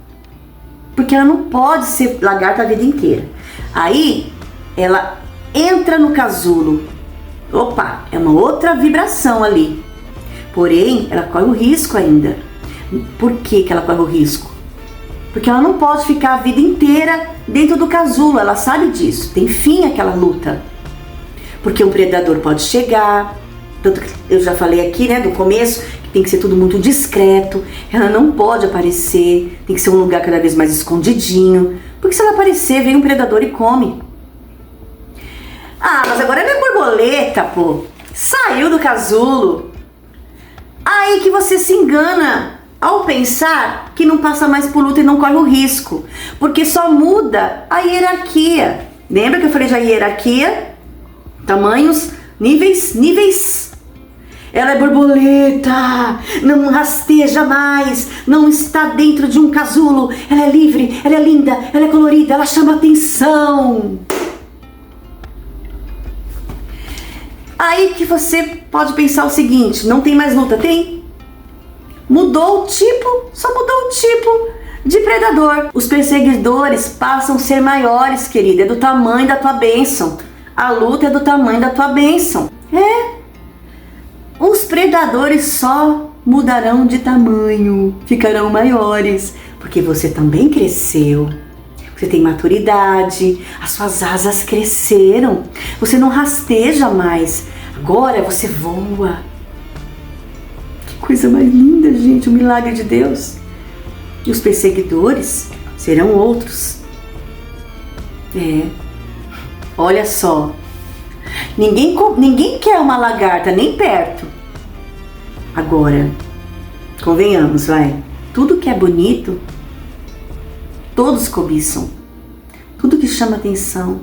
Speaker 1: Porque ela não pode ser lagarta a vida inteira. Aí, ela entra no casulo. Opa, é uma outra vibração ali. Porém, ela corre o risco ainda. Por que ela corre o risco? Porque ela não pode ficar a vida inteira dentro do casulo. Ela sabe disso. Tem fim aquela luta. Porque um predador pode chegar, tanto que eu já falei aqui, né, do começo, que tem que ser tudo muito discreto, ela não pode aparecer, tem que ser um lugar cada vez mais escondidinho, porque se ela aparecer, vem um predador e come. Ah, mas agora ela é borboleta, pô, saiu do casulo. Aí que você se engana ao pensar que não passa mais por luta e não corre o risco, porque só muda a hierarquia. Lembra que eu falei já hierarquia? Tamanhos, níveis. Ela é borboleta, não rasteja mais, não está dentro de um casulo. Ela é livre, ela é linda, ela é colorida, ela chama atenção. Aí que você pode pensar o seguinte, não tem mais luta, tem? Mudou o tipo, só mudou o tipo de predador. Os perseguidores passam a ser maiores, querida, é do tamanho da tua bênção. A luta é do tamanho da tua bênção. É. Os predadores só mudarão de tamanho, ficarão maiores, porque você também cresceu. Você tem maturidade, as suas asas cresceram. Você não rasteja mais. Agora você voa. Que coisa mais linda, gente, o milagre de Deus. E os perseguidores serão outros. É. Olha só, ninguém quer uma lagarta nem perto. Agora, convenhamos, vai. Tudo que é bonito, todos cobiçam. Tudo que chama atenção.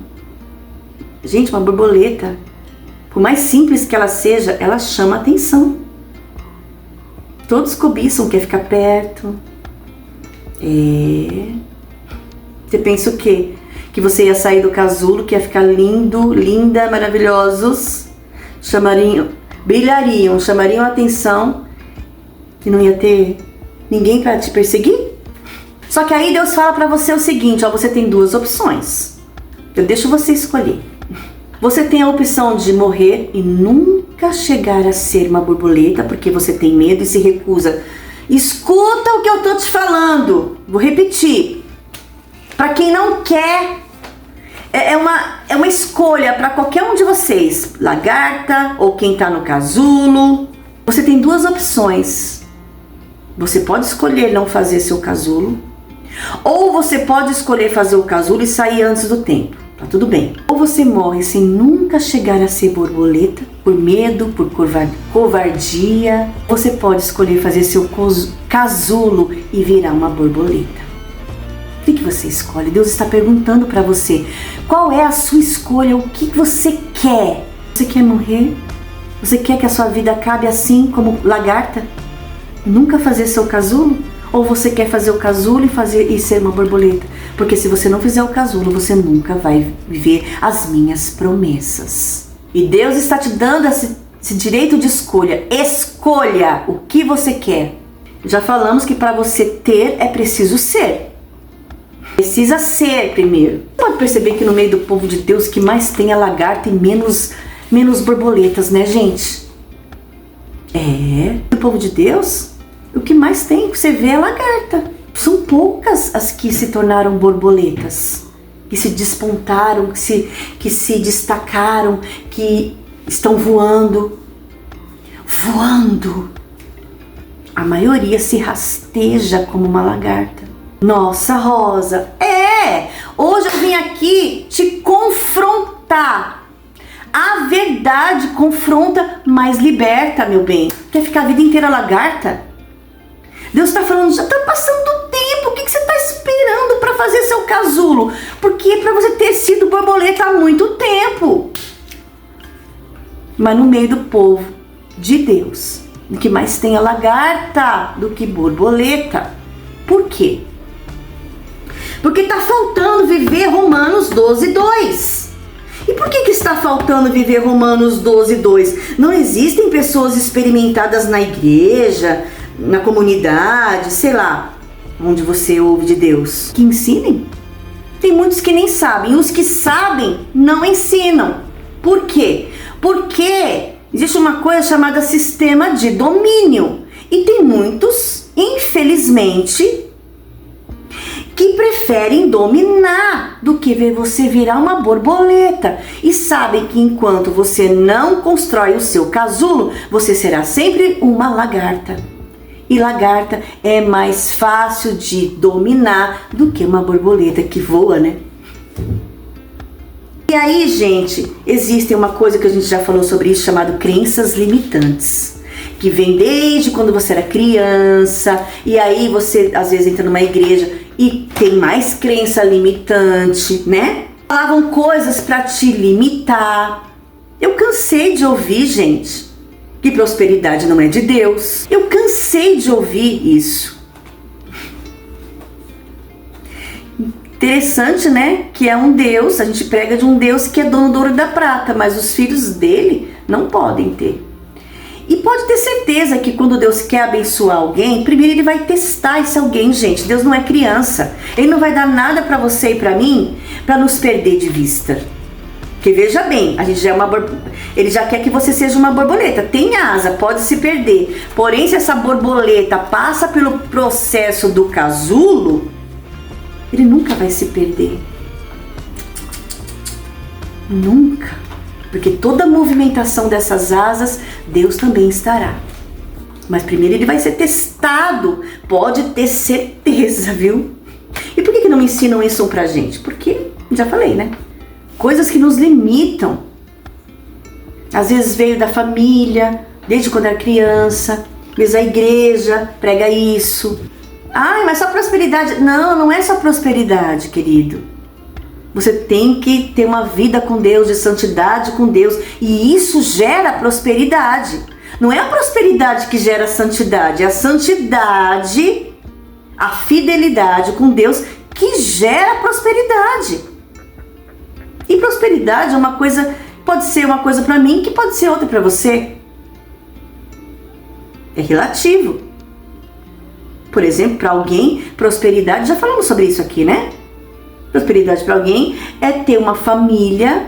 Speaker 1: Gente, uma borboleta, por mais simples que ela seja, ela chama atenção. Todos cobiçam, quer ficar perto. É. Você pensa o quê? Que você ia sair do casulo, que ia ficar lindo, linda, maravilhosos, brilhariam, chamariam a atenção e não ia ter ninguém para te perseguir? Só que aí Deus fala para você o seguinte, ó, você tem duas opções. Eu deixo você escolher. Você tem a opção de morrer e nunca chegar a ser uma borboleta, porque você tem medo e se recusa. Escuta o que eu tô te falando. Vou repetir. Para quem não quer, é uma escolha para qualquer um de vocês, lagarta ou quem tá no casulo, Você tem duas opções. Você pode escolher não fazer seu casulo, ou você pode escolher fazer o casulo e sair antes do tempo. Tá tudo bem. Ou você morre sem nunca chegar a ser borboleta, por medo, por covardia. Você pode escolher fazer seu casulo e virar uma borboleta. O que você escolhe? Deus está perguntando para você. Qual é a sua escolha? O que você quer? Você quer morrer? Você quer que a sua vida acabe assim como lagarta? Nunca fazer seu casulo? Ou você quer fazer o casulo e ser uma borboleta? Porque se você não fizer o casulo, você nunca vai viver as minhas promessas. E Deus está te dando esse direito de escolha. Escolha o que você quer. Já falamos que para você ter é preciso ser. Precisa ser primeiro. Pode perceber que no meio do povo de Deus que mais tem é lagarta e menos borboletas, né, gente? No povo de Deus, o que mais tem, você vê, é lagarta. São poucas as que se tornaram borboletas, que se despontaram, que se destacaram, que estão voando. Voando. A maioria se rasteja como uma lagarta. Nossa, Rosa, hoje eu vim aqui te confrontar. A verdade confronta, mas liberta, meu bem. Quer ficar a vida inteira lagarta? Deus está falando, já está passando o tempo, o que você está esperando para fazer seu casulo? Porque é para você ter sido borboleta há muito tempo. Mas no meio do povo de Deus, o que mais tem é lagarta do que borboleta. Por quê? Porque está faltando viver Romanos 12:2. E por que está faltando viver Romanos 12:2? Não existem pessoas experimentadas na igreja, na comunidade, sei lá, onde você ouve de Deus, que ensinem? Tem muitos que nem sabem, e os que sabem não ensinam. Por quê? Porque existe uma coisa chamada sistema de domínio. E tem muitos, infelizmente, que preferem dominar do que ver você virar uma borboleta. E sabem que enquanto você não constrói o seu casulo, você será sempre uma lagarta. E lagarta é mais fácil de dominar do que uma borboleta que voa, né? E aí, gente, existe uma coisa que a gente já falou sobre isso, chamado crenças limitantes. Que vem desde quando você era criança, e aí você às vezes entra numa igreja e tem mais crença limitante, né? Falavam coisas para te limitar. Eu cansei de ouvir, gente, que prosperidade não é de Deus. Eu cansei de ouvir isso. Interessante, né? Que é um Deus, a gente prega de um Deus que é dono do ouro e da prata, mas os filhos dele não podem ter. E pode ter certeza que quando Deus quer abençoar alguém, primeiro ele vai testar esse alguém, gente. Deus não é criança. Ele não vai dar nada para você e para mim para nos perder de vista. Porque veja bem, a gente já ele já quer que você seja uma borboleta. Tem asa, pode se perder. Porém, se essa borboleta passa pelo processo do casulo, ele nunca vai se perder. Nunca. Porque toda a movimentação dessas asas, Deus também estará. Mas primeiro ele vai ser testado, pode ter certeza, viu? E por que não ensinam isso pra gente? Porque, já falei, né? Coisas que nos limitam. Às vezes veio da família, desde quando era criança, às vezes a igreja prega isso. Ai, mas só prosperidade. Não, não é só prosperidade, querido. Você tem que ter uma vida com Deus, de santidade com Deus. E isso gera prosperidade. Não é a prosperidade que gera santidade. É a santidade, a fidelidade com Deus que gera prosperidade. E prosperidade é uma coisa, pode ser uma coisa para mim que pode ser outra para você. É relativo. Por exemplo, para alguém, prosperidade, já falamos sobre isso aqui, né? Prosperidade para alguém é ter uma família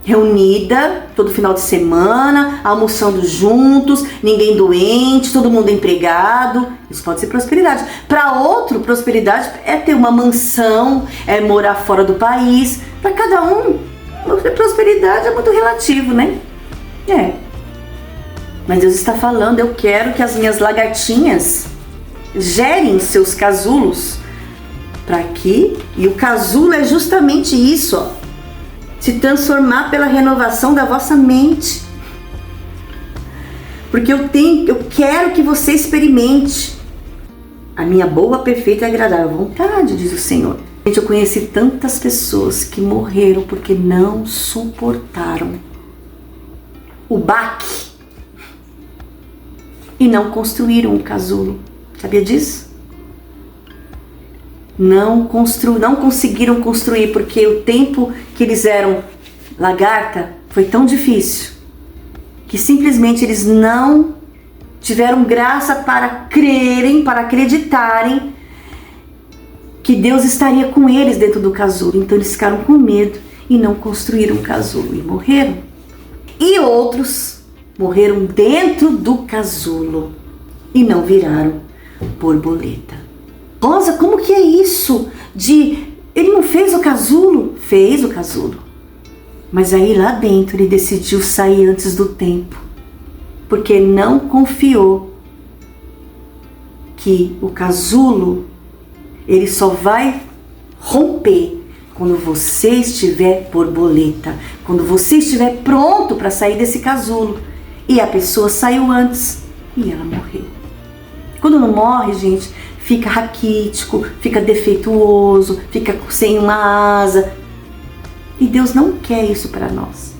Speaker 1: reunida todo final de semana, almoçando juntos, ninguém doente, todo mundo empregado. Isso pode ser prosperidade. Para outro, prosperidade é ter uma mansão, é morar fora do país. Para cada um, prosperidade é muito relativo, né? Mas Deus está falando, eu quero que as minhas lagartinhas gerem seus casulos para aqui. E o casulo é justamente isso, ó, se transformar pela renovação da vossa mente. Porque eu quero que você experimente a minha boa, perfeita e agradável vontade, diz o Senhor. Gente, eu conheci tantas pessoas que morreram porque não suportaram o baque e não construíram um casulo. Sabia disso? Não conseguiram construir porque o tempo que eles eram lagarta foi tão difícil que simplesmente eles não tiveram graça para crerem, para acreditarem que Deus estaria com eles dentro do casulo. Então eles ficaram com medo e não construíram um casulo e morreram. E outros morreram dentro do casulo e não viraram borboleta. Rosa, como que é isso? Ele não fez o casulo? Fez o casulo. Mas aí lá dentro ele decidiu sair antes do tempo, porque não confiou que o casulo ele só vai romper quando você estiver borboleta, quando você estiver pronto para sair desse casulo. E a pessoa saiu antes e ela morreu. Quando não morre, gente, fica raquítico, fica defeituoso, fica sem uma asa. E Deus não quer isso para nós.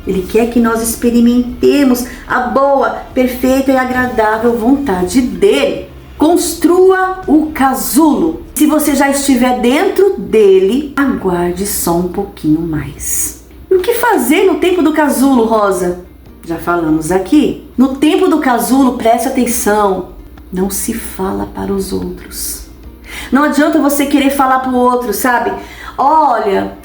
Speaker 1: Ele quer que nós experimentemos a boa, perfeita e agradável vontade dele. Construa o casulo. Se você já estiver dentro dele, aguarde só um pouquinho mais. E o que fazer no tempo do casulo, Rosa? Já falamos aqui. No tempo do casulo, preste atenção. Não se fala para os outros. Não adianta você querer falar para o outro, sabe? Olha,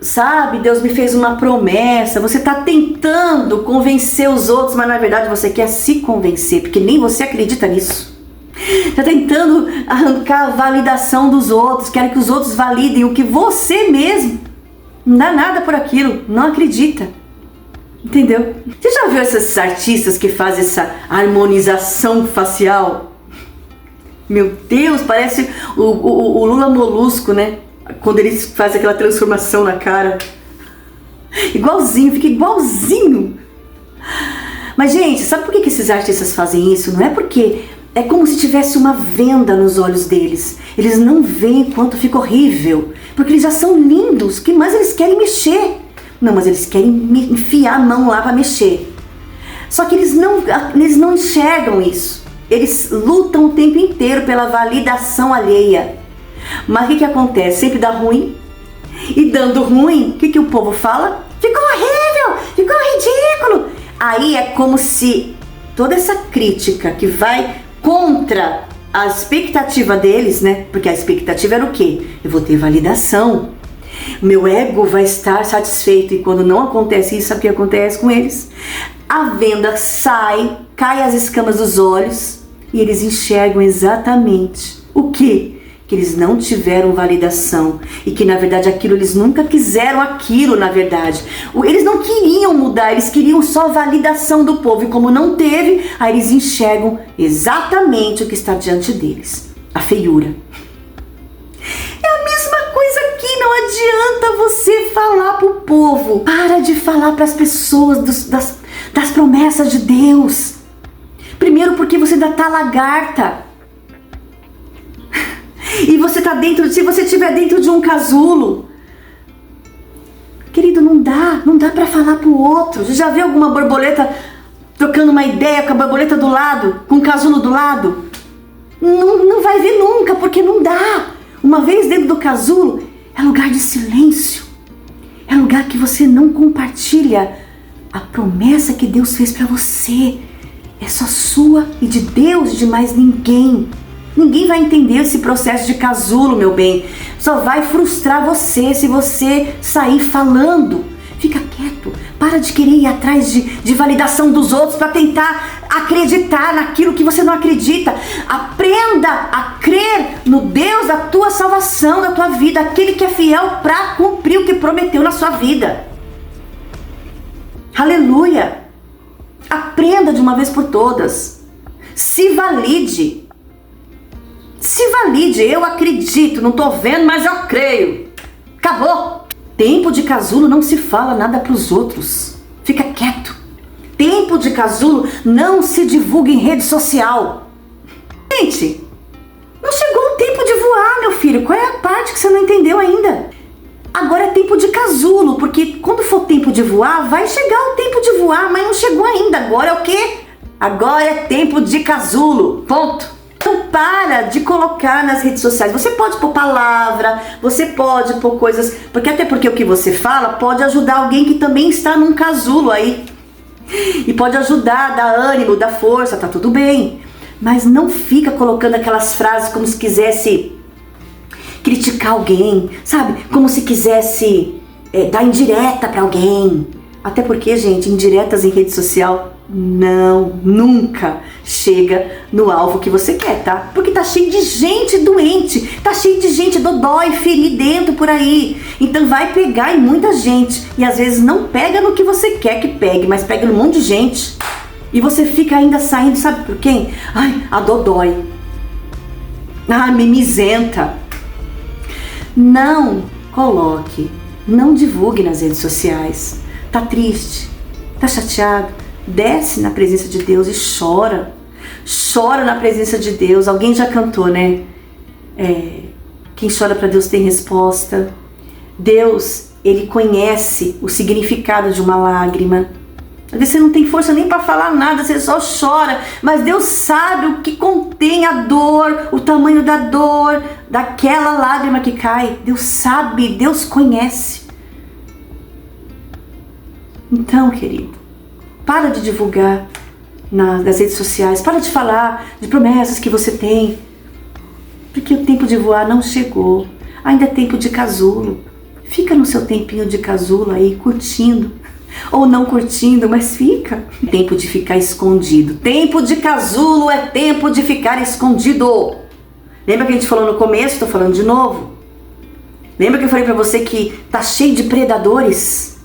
Speaker 1: sabe, Deus me fez uma promessa. Você está tentando convencer os outros, mas na verdade você quer se convencer, porque nem você acredita nisso. Está tentando arrancar a validação dos outros, quer que os outros validem o que você mesmo não dá nada por aquilo, não acredita. Entendeu? Você já viu esses artistas que fazem essa harmonização facial? Meu Deus, parece o Lula Molusco, né? Quando eles fazem aquela transformação na cara. Igualzinho, fica igualzinho. Mas, gente, sabe por que esses artistas fazem isso? Não é porque é como se tivesse uma venda nos olhos deles. Eles não veem quanto fica horrível, porque eles já são lindos. O que mais eles querem mexer? Não, mas eles querem enfiar a mão lá para mexer. Só que eles não enxergam isso. Eles lutam o tempo inteiro pela validação alheia. Mas o que acontece? Sempre dá ruim. E dando ruim, o que o povo fala? Ficou horrível, ficou ridículo. Aí é como se toda essa crítica que vai contra a expectativa deles, né? Porque a expectativa era o quê? Eu vou ter validação. Meu ego vai estar satisfeito. E quando não acontece isso, sabe o que acontece com eles? A venda sai, cai as escamas dos olhos e eles enxergam exatamente o quê? Que eles não tiveram validação e que na verdade aquilo, eles nunca quiseram aquilo, na verdade. Eles não queriam mudar, eles queriam só validação do povo e como não teve, aí eles enxergam exatamente o que está diante deles, a feiura. É a mesma coisa aqui, não adianta você falar pro povo. Para de falar para as pessoas das promessas de Deus. Primeiro porque você ainda tá lagarta. E você tá dentro, se você estiver dentro de um casulo, querido, não dá pra falar pro outro. Você já viu alguma borboleta trocando uma ideia com a borboleta do lado, com o casulo do lado? Não vai ver nunca, porque não dá. Uma vez dentro do casulo, é lugar de silêncio. É lugar que você não compartilha a promessa que Deus fez pra você. É só sua e de Deus e de mais ninguém. Ninguém vai entender esse processo de casulo, meu bem. Só vai frustrar você se você sair falando. Fica quieto. Para de querer ir atrás de validação dos outros para tentar acreditar naquilo que você não acredita. Aprenda a crer no Deus da tua salvação, da tua vida. Aquele que é fiel para cumprir o que prometeu na sua vida. Aleluia. Aprenda de uma vez por todas. Se valide. Se valide. Eu acredito, não tô vendo, mas eu creio. Acabou. Tempo de casulo não se fala nada pros outros. Fica quieto. Tempo de casulo não se divulga em rede social. Gente, não chegou o tempo de voar, meu filho. Qual é a parte que você não entendeu ainda? Agora é tempo de casulo, porque quando for tempo de voar, vai chegar o tempo de voar, mas não chegou ainda. Agora é o quê? Agora é tempo de casulo. Ponto. Então para de colocar nas redes sociais. Você pode pôr palavra, você pode pôr coisas, até porque o que você fala pode ajudar alguém que também está num casulo aí. E pode ajudar, dar ânimo, dar força, tá tudo bem. Mas não fica colocando aquelas frases como se quisesse criticar alguém, sabe? Como se quisesse dar indireta pra alguém. Até porque, gente, indiretas em rede social nunca chega no alvo que você quer, tá? Porque tá cheio de gente doente, tá cheio de gente dodói, feridento por aí. Então vai pegar em muita gente. E às vezes não pega no que você quer que pegue, mas pega num monte de gente. E você fica ainda saindo, sabe por quem? Ai, a dodói. Ai, mimizenta. Não coloque, não divulgue nas redes sociais. Tá triste, tá chateado, desce na presença de Deus e chora. Chora na presença de Deus. Alguém já cantou, né? Quem chora para Deus tem resposta. Deus, Ele conhece o significado de uma lágrima. Às vezes você não tem força nem para falar nada, você só chora, mas Deus sabe o que contém a dor, o tamanho da dor, daquela lágrima que cai. Deus sabe, Deus conhece. Então, querido, para de divulgar nas redes sociais, para de falar de promessas que você tem, porque o tempo de voar não chegou, ainda é tempo de casulo. Fica no seu tempinho de casulo aí, curtindo. Ou não curtindo, mas fica. Tempo de ficar escondido. Tempo de casulo é tempo de ficar escondido. Lembra que a gente falou no começo? Tô falando de novo. Lembra que eu falei pra você que tá cheio de predadores?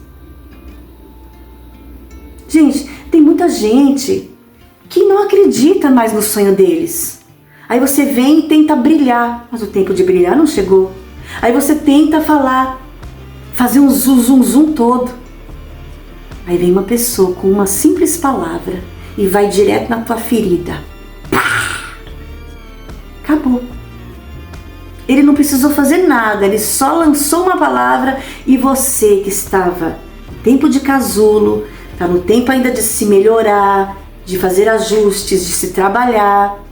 Speaker 1: Gente, tem muita gente que não acredita mais no sonho deles. Aí você vem e tenta brilhar, mas o tempo de brilhar não chegou. Aí você tenta falar, fazer um zum todo. Aí vem uma pessoa com uma simples palavra e vai direto na tua ferida. Pá! Acabou. Ele não precisou fazer nada, ele só lançou uma palavra e você que estava no tempo de casulo, está no tempo ainda de se melhorar, de fazer ajustes, de se trabalhar,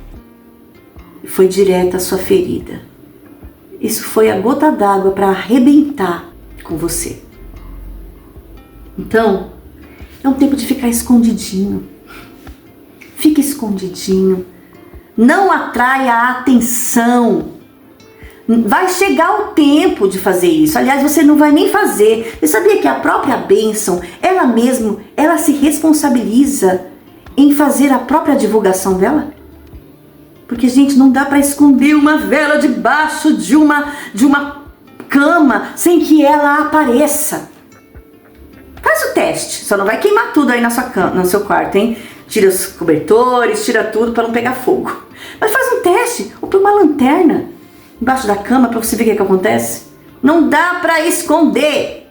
Speaker 1: foi direto à sua ferida. Isso foi a gota d'água para arrebentar com você. Então, é um tempo de ficar escondidinho. Fica escondidinho. Não atraia a atenção. Vai chegar o tempo de fazer isso. Aliás, você não vai nem fazer. Você sabia que a própria bênção, ela se responsabiliza em fazer a própria divulgação dela? Porque, gente, não dá para esconder uma vela debaixo de uma cama sem que ela apareça. Faz o teste, só não vai queimar tudo aí no seu quarto, hein? Tira os cobertores, tira tudo para não pegar fogo. Mas faz um teste, ou põe uma lanterna embaixo da cama para você ver o que acontece. Não dá para esconder.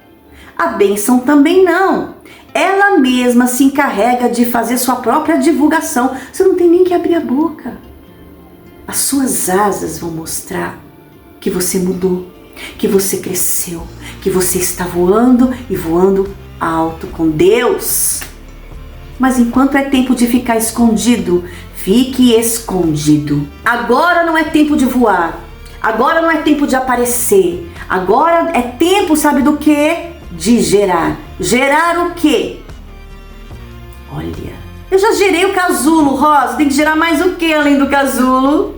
Speaker 1: A bênção também não. Ela mesma se encarrega de fazer sua própria divulgação. Você não tem nem que abrir a boca. As suas asas vão mostrar que você mudou, que você cresceu, que você está voando e voando alto com Deus. Mas enquanto é tempo de ficar escondido, fique escondido. Agora não é tempo de voar. Agora não é tempo de aparecer. Agora é tempo, sabe do quê? De gerar. Gerar o quê? Olha, eu já gerei o casulo, Rosa. Tem que gerar mais o quê além do casulo?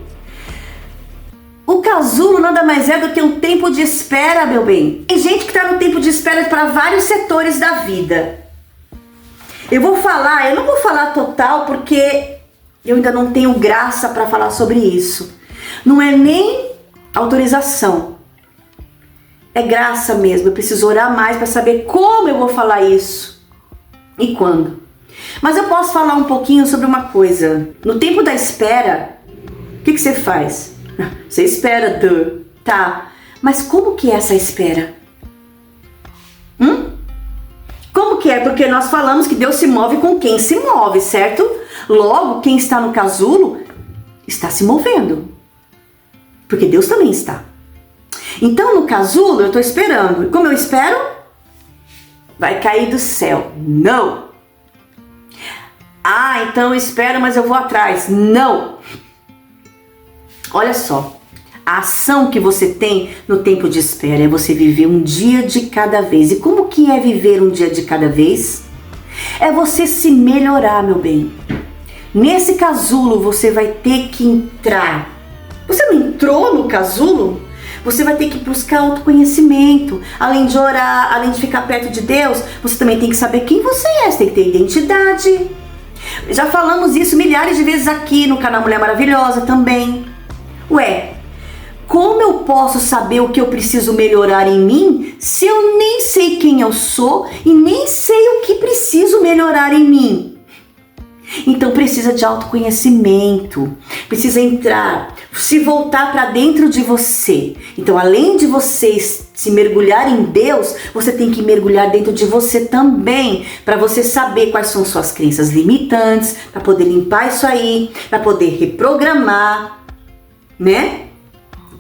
Speaker 1: O casulo nada mais é do que um tempo de espera, meu bem. Tem gente que está no tempo de espera para vários setores da vida. Eu não vou falar total porque eu ainda não tenho graça para falar sobre isso. Não é nem autorização. É graça mesmo. Eu preciso orar mais para saber como eu vou falar isso e quando. Mas eu posso falar um pouquinho sobre uma coisa. No tempo da espera, o que você faz? Você espera, tá? Mas como que é essa espera? Como que é? Porque nós falamos que Deus se move com quem se move, certo? Logo, quem está no casulo está se movendo. Porque Deus também está. Então, no casulo, eu estou esperando. E como eu espero? Vai cair do céu. Não. Ah, então eu espero, mas eu vou atrás. Não. Olha só. A ação que você tem no tempo de espera é você viver um dia de cada vez. E como que é viver um dia de cada vez? É você se melhorar, meu bem. Nesse casulo você vai ter que entrar. Você não entrou no casulo? Você vai ter que buscar autoconhecimento. Além de orar, além de ficar perto de Deus, você também tem que saber quem você é. Você tem que ter identidade. Já falamos isso milhares de vezes aqui no canal Mulher Maravilhosa também. Ué, como eu posso saber o que eu preciso melhorar em mim se eu nem sei quem eu sou e nem sei o que preciso melhorar em mim? Então precisa de autoconhecimento, precisa entrar, se voltar para dentro de você. Então, além de você se mergulhar em Deus, você tem que mergulhar dentro de você também, para você saber quais são suas crenças limitantes, para poder limpar isso aí, para poder reprogramar, né?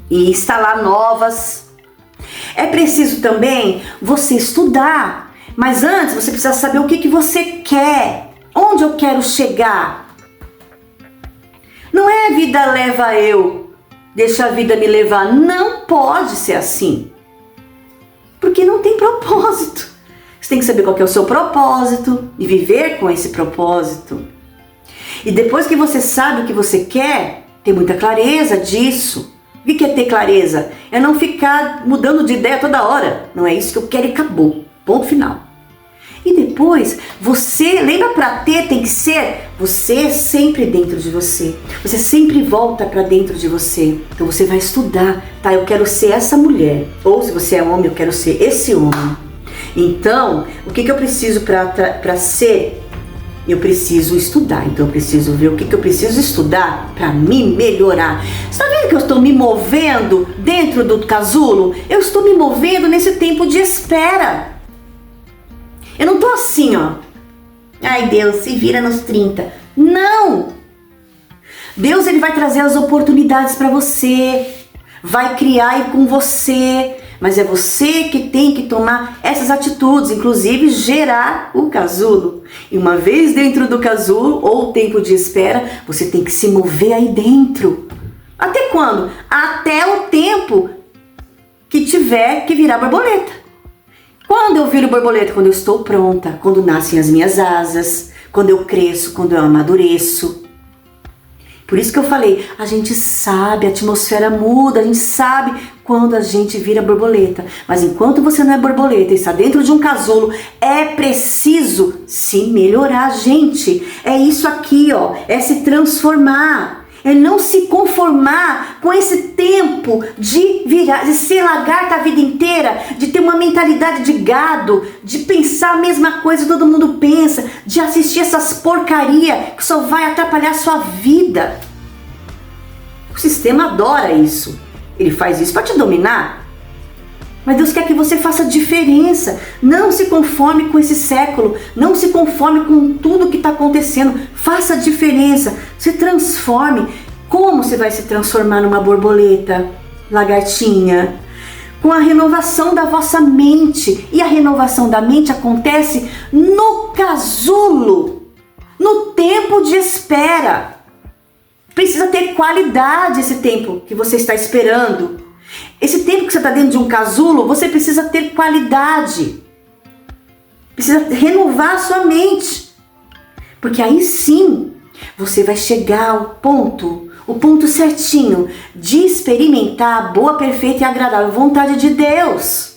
Speaker 1: E instalar novas. É preciso também você estudar, mas antes você precisa saber o que você quer, onde eu quero chegar. Não é a vida leva eu, deixa a vida me levar. Não pode ser assim, porque não tem propósito. Você tem que saber qual que é o seu propósito e viver com esse propósito. E depois que você sabe o que você quer, ter muita clareza disso. O que é ter clareza? É não ficar mudando de ideia toda hora. Não é isso que eu quero e acabou. Ponto final. E depois, você, lembra, para ter tem que ser você sempre dentro de você. Você sempre volta para dentro de você. Então você vai estudar, tá? Eu quero ser essa mulher. Ou se você é homem, eu quero ser esse homem. Então, o que eu preciso para ser? Eu preciso estudar, então eu preciso ver o que eu preciso estudar para me melhorar. Você tá vendo que eu estou me movendo dentro do casulo? Eu estou me movendo nesse tempo de espera. Eu não tô assim, ó. Ai, Deus, se vira nos 30. Não! Deus, ele vai trazer as oportunidades para você. Vai criar com você. Mas é você que tem que tomar essas atitudes, inclusive gerar o casulo. E uma vez dentro do casulo, ou tempo de espera, você tem que se mover aí dentro. Até quando? Até o tempo que tiver que virar borboleta. Quando eu viro borboleta? Quando eu estou pronta, quando nascem as minhas asas, quando eu cresço, quando eu amadureço. Por isso que eu falei, a gente sabe, a atmosfera muda, a gente sabe quando a gente vira borboleta. Mas enquanto você não é borboleta e está dentro de um casulo, é preciso se melhorar, gente. É isso aqui, ó, é se transformar. É não se conformar com esse tempo de virar, de ser lagarta a vida inteira, de ter uma mentalidade de gado, de pensar a mesma coisa que todo mundo pensa, de assistir essas porcaria que só vai atrapalhar a sua vida. O sistema adora isso. Ele faz isso para te dominar. Mas Deus quer que você faça diferença. Não se conforme com esse século. Não se conforme com tudo que está acontecendo. Faça diferença. Se transforme. Como você vai se transformar numa borboleta, lagartinha? Com a renovação da vossa mente. E a renovação da mente acontece no casulo. No tempo de espera. Precisa ter qualidade esse tempo que você está esperando. Esse tempo que você está dentro de um casulo, você precisa ter qualidade. Precisa renovar a sua mente. Porque aí sim, você vai chegar ao ponto, o ponto certinho de experimentar a boa, perfeita e agradável vontade de Deus.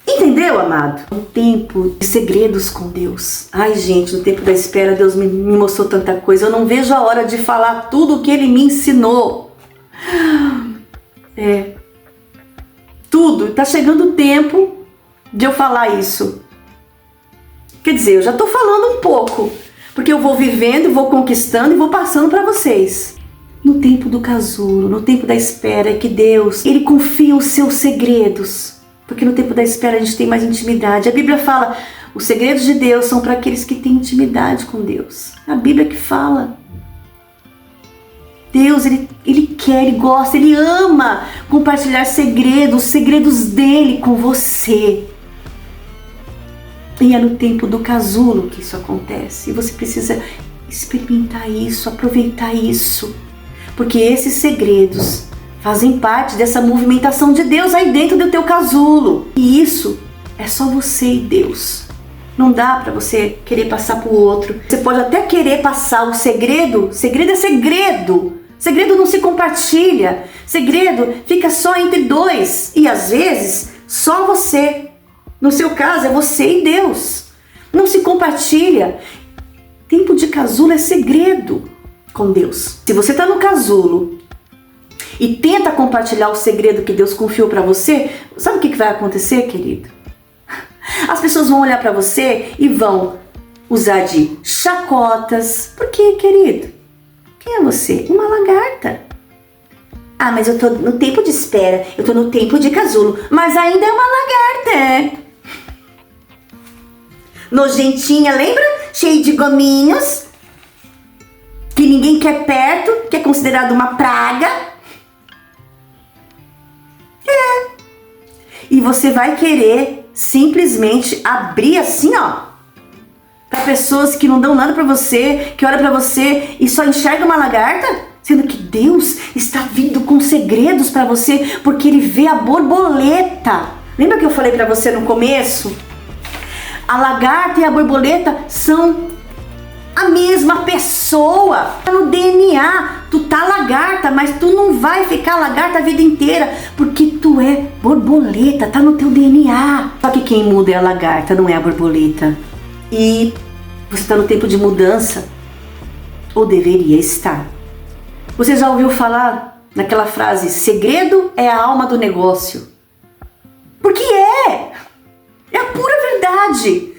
Speaker 1: Entendeu, amado? Um tempo de segredos com Deus. Ai, gente, no tempo da espera, Deus me mostrou tanta coisa. Eu não vejo a hora de falar tudo o que Ele me ensinou. Tudo. Tá chegando o tempo de eu falar isso. Quer dizer, eu já tô falando um pouco, porque eu vou vivendo, vou conquistando e vou passando para vocês. No tempo do casulo, no tempo da espera, é que Deus, Ele confia os seus segredos. Porque no tempo da espera a gente tem mais intimidade. A Bíblia fala, os segredos de Deus são para aqueles que têm intimidade com Deus. A Bíblia que fala. Deus, Ele quer, Ele gosta, Ele ama compartilhar segredos, os segredos dEle com você. E é no tempo do casulo que isso acontece. E você precisa experimentar isso, aproveitar isso. Porque esses segredos fazem parte dessa movimentação de Deus aí dentro do teu casulo. E isso é só você e Deus. Não dá para você querer passar para o outro. Você pode até querer passar o segredo. Segredo é segredo. Segredo não se compartilha. Segredo fica só entre dois. E às vezes só você. No seu caso é você e Deus. Não se compartilha. Tempo de casulo é segredo com Deus. Se você está no casulo e tenta compartilhar o segredo que Deus confiou para você, sabe o que vai acontecer, querido? As pessoas vão olhar para você e vão usar de chacotas. Por quê, querido? Quem é você? Uma lagarta. Ah, mas eu tô no tempo de espera, eu tô no tempo de casulo, mas ainda é uma lagarta, é? Nojentinha, lembra? Cheia de gominhos, que ninguém quer perto, que é considerado uma praga. É. E você vai querer simplesmente abrir assim, ó, para pessoas que não dão nada para você, que olham para você e só enxergam uma lagarta, sendo que Deus está vindo com segredos para você, porque Ele vê a borboleta. Lembra que eu falei para você no começo? A lagarta e a borboleta são a mesma pessoa. Tá no DNA. Tu tá lagarta, mas tu não vai ficar lagarta a vida inteira, porque tu é borboleta, tá no teu DNA. Só que quem muda é a lagarta, não é a borboleta. E você tá no tempo de mudança, ou deveria estar. Você já ouviu falar naquela frase, segredo é a alma do negócio? Porque é a pura verdade.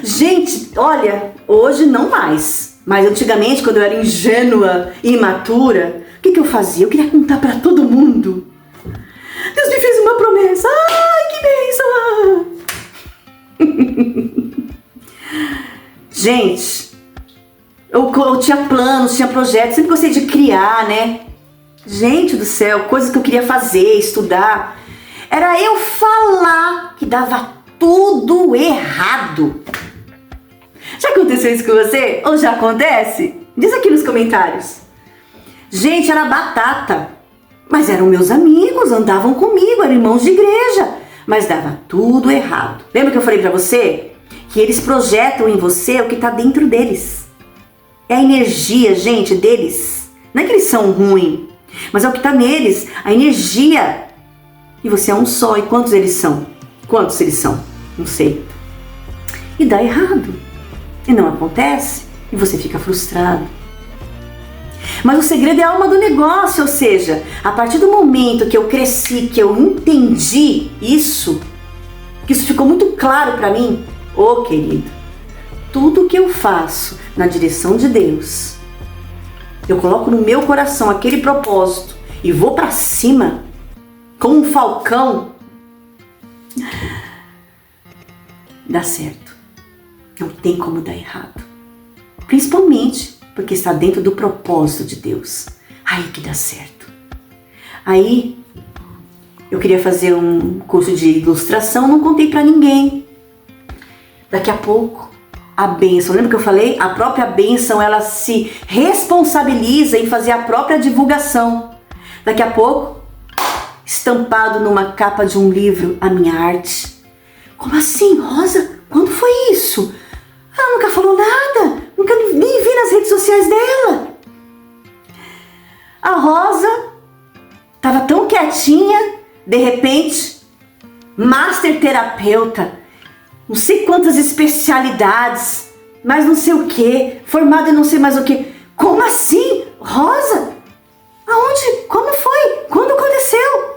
Speaker 1: Gente, olha, hoje não mais, mas antigamente, quando eu era ingênua e imatura, o que eu fazia? Eu queria contar para todo mundo. Deus me fez uma promessa. Ai, que bênção! Gente, eu tinha planos, tinha projetos, sempre gostei de criar, né? Gente do céu, coisas que eu queria fazer, estudar. Era eu falar que dava tudo errado. Já aconteceu isso com você? Ou já acontece? Diz aqui nos comentários. Gente, era batata. Mas eram meus amigos, andavam comigo, eram irmãos de igreja. Mas dava tudo errado. Lembra que eu falei pra você? Que eles projetam em você o que tá dentro deles. É a energia, gente, deles. Não é que eles são ruins, mas é o que tá neles, a energia. E você é um só. E quantos eles são? Quantos eles são? Não sei. E dá errado. E não acontece. E você fica frustrado. Mas o segredo é a alma do negócio. Ou seja, a partir do momento que eu cresci, que eu entendi isso, que isso ficou muito claro para mim, ô querido, tudo que eu faço na direção de Deus, eu coloco no meu coração aquele propósito e vou para cima, como um falcão, dá certo. Não tem como dar errado. Principalmente porque está dentro do propósito de Deus. Aí que dá certo. Aí eu queria fazer um curso de ilustração, não contei para ninguém. Daqui a pouco, a bênção, lembra que eu falei? A própria bênção, ela se responsabiliza em fazer a própria divulgação. Daqui a pouco, estampado numa capa de um livro, a minha arte. Como assim, Rosa? Quando foi isso? Ela nunca falou nada, nunca nem vi nas redes sociais dela. A Rosa estava tão quietinha, de repente, master terapeuta, não sei quantas especialidades, mas não sei o que, formada em não sei mais o que. Como assim, Rosa? Aonde? Como foi? Quando aconteceu?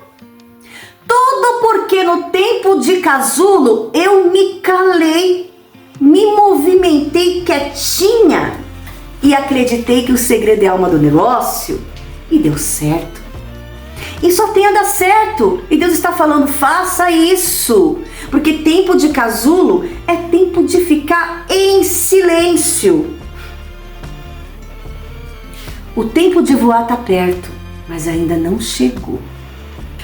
Speaker 1: Tudo porque no tempo de casulo eu me calei. me movimentei quietinha e acreditei que o segredo é a alma do negócio e deu certo. E só tem a dar certo. E Deus está falando, faça isso. Porque tempo de casulo é tempo de ficar em silêncio. O tempo de voar está perto, mas ainda não chegou.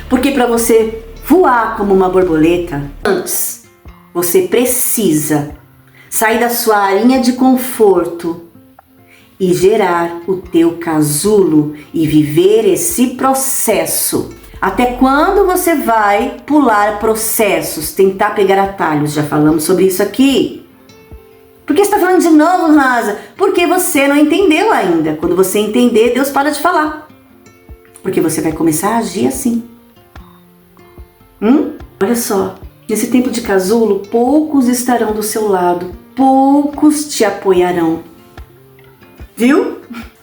Speaker 1: Porque para você voar como uma borboleta, antes você precisa sair da sua arinha de conforto e gerar o teu casulo e viver esse processo. Até quando você vai pular processos, tentar pegar atalhos? Já falamos sobre isso aqui. Por que você está falando de novo, Rasa? Porque você não entendeu ainda. Quando você entender, Deus para de falar. Porque você vai começar a agir assim. Olha só, nesse tempo de casulo, poucos estarão do seu lado, poucos te apoiarão. Viu?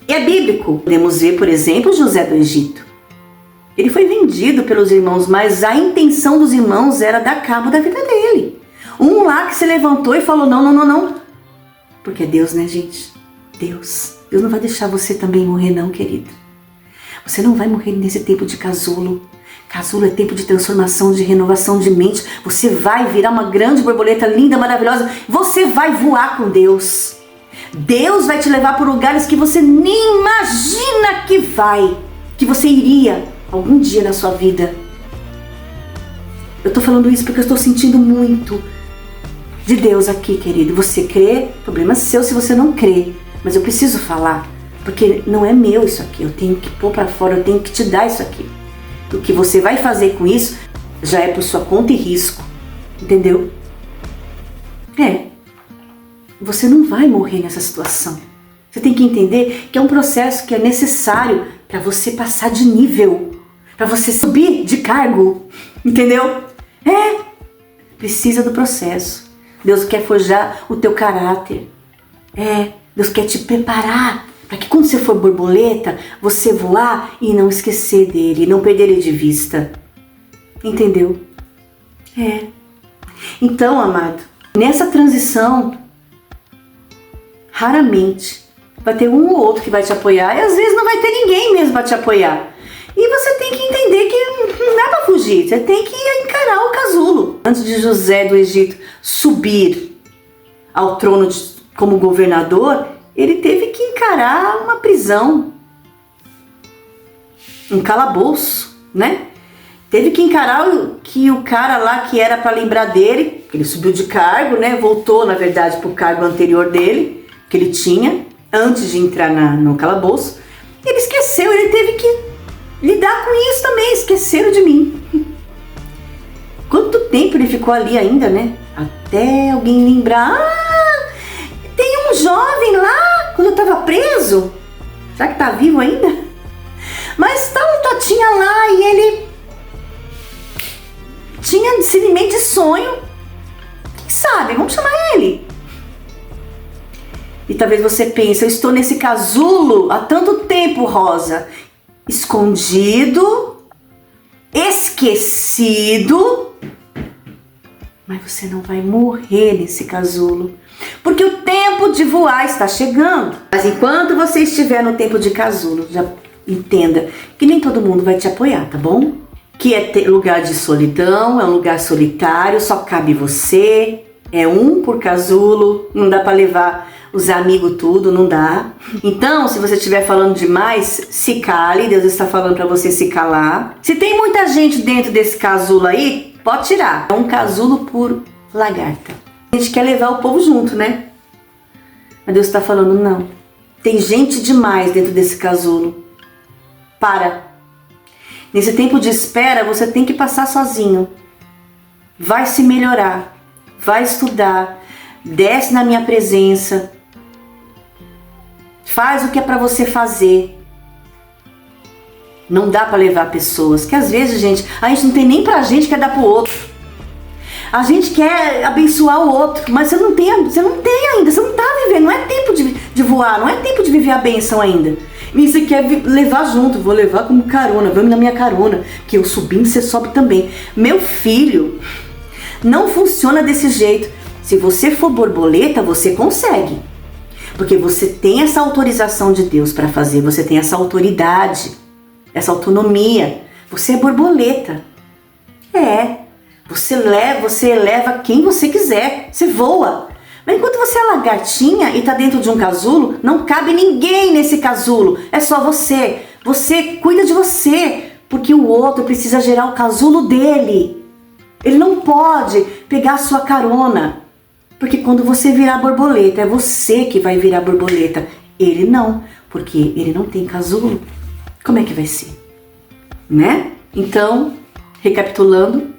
Speaker 1: E é bíblico. Podemos ver, por exemplo, José do Egito. Ele foi vendido pelos irmãos, mas a intenção dos irmãos era dar cabo da vida dele. Um lá que se levantou e falou, não. Porque é Deus, né, gente? Deus não vai deixar você também morrer não, querido. Você não vai morrer nesse tempo de casulo. Casulo é tempo de transformação, de renovação de mente. Você vai virar uma grande borboleta linda, maravilhosa. Você vai voar com Deus. Deus vai te levar por lugares que você nem imagina que você iria algum dia na sua vida. Eu tô falando isso porque eu estou sentindo muito de Deus aqui, querido. Você crê, problema seu se você não crê. Mas eu preciso falar, porque não é meu isso aqui. Eu tenho que pôr pra fora, eu tenho que te dar isso aqui. O que você vai fazer com isso já é por sua conta e risco. Entendeu? Você não vai morrer nessa situação. Você tem que entender que é um processo que é necessário para você passar de nível, para você subir de cargo, entendeu? Precisa do processo. Deus quer forjar o teu caráter. Deus quer te preparar para que quando você for borboleta, você voar e não esquecer dele, não perder ele de vista. Entendeu? Então, amado, nessa transição, raramente vai ter um ou outro que vai te apoiar e às vezes não vai ter ninguém mesmo para te apoiar. E você tem que entender que não dá para fugir, você tem que encarar o casulo. Antes de José do Egito subir ao trono como governador, ele teve que encarar uma prisão, um calabouço, né? Teve que encarar que o cara lá que era para lembrar dele, ele subiu de cargo, né? Voltou, na verdade, para o cargo anterior dele, que ele tinha, antes de entrar no calabouço. Ele esqueceu, ele teve que lidar com isso também, esqueceram de mim. Quanto tempo ele ficou ali ainda, né? Até alguém lembrar, tem um jovem lá, quando eu estava preso, será que tá vivo ainda? Mas tá um Totinha lá e ele tinha discernimento de sonho, quem sabe, vamos chamar ele. E talvez você pense, eu estou nesse casulo há tanto tempo, Rosa, escondido, esquecido, mas você não vai morrer nesse casulo, porque o tempo de voar está chegando. Mas enquanto você estiver no tempo de casulo, já entenda que nem todo mundo vai te apoiar, tá bom? Que é lugar de solidão, é um lugar solitário, só cabe você, é um por casulo, não dá para levar os amigos tudo, não dá. Então, se você estiver falando demais, se cale, Deus está falando para você se calar. Se tem muita gente dentro desse casulo aí, pode tirar. É um casulo por lagarta. A gente quer levar o povo junto, né? Mas Deus está falando, não. Tem gente demais dentro desse casulo. Para. Nesse tempo de espera, você tem que passar sozinho. Vai se melhorar. Vai estudar. Desce na minha presença. Faz o que é para você fazer. Não dá para levar pessoas. Que às vezes, gente, a gente não tem nem pra gente, quer dar pro outro. A gente quer abençoar o outro, mas você não tem ainda, você não tá vivendo, não é tempo de voar, não é tempo de viver a bênção ainda. E você quer levar junto, vou levar como carona, vamos na minha carona, que eu subindo, você sobe também. Meu filho, não funciona desse jeito. Se você for borboleta, você consegue. Porque você tem essa autorização de Deus para fazer, você tem essa autoridade, essa autonomia. Você é borboleta. Você eleva quem você quiser, você voa. Mas enquanto você é lagartinha e está dentro de um casulo, não cabe ninguém nesse casulo, é só você. Você cuida de você, porque o outro precisa gerar o casulo dele. Ele não pode pegar a sua carona, porque quando você virar borboleta, é você que vai virar borboleta. Ele não, porque ele não tem casulo. Como é que vai ser? Né? Então, recapitulando,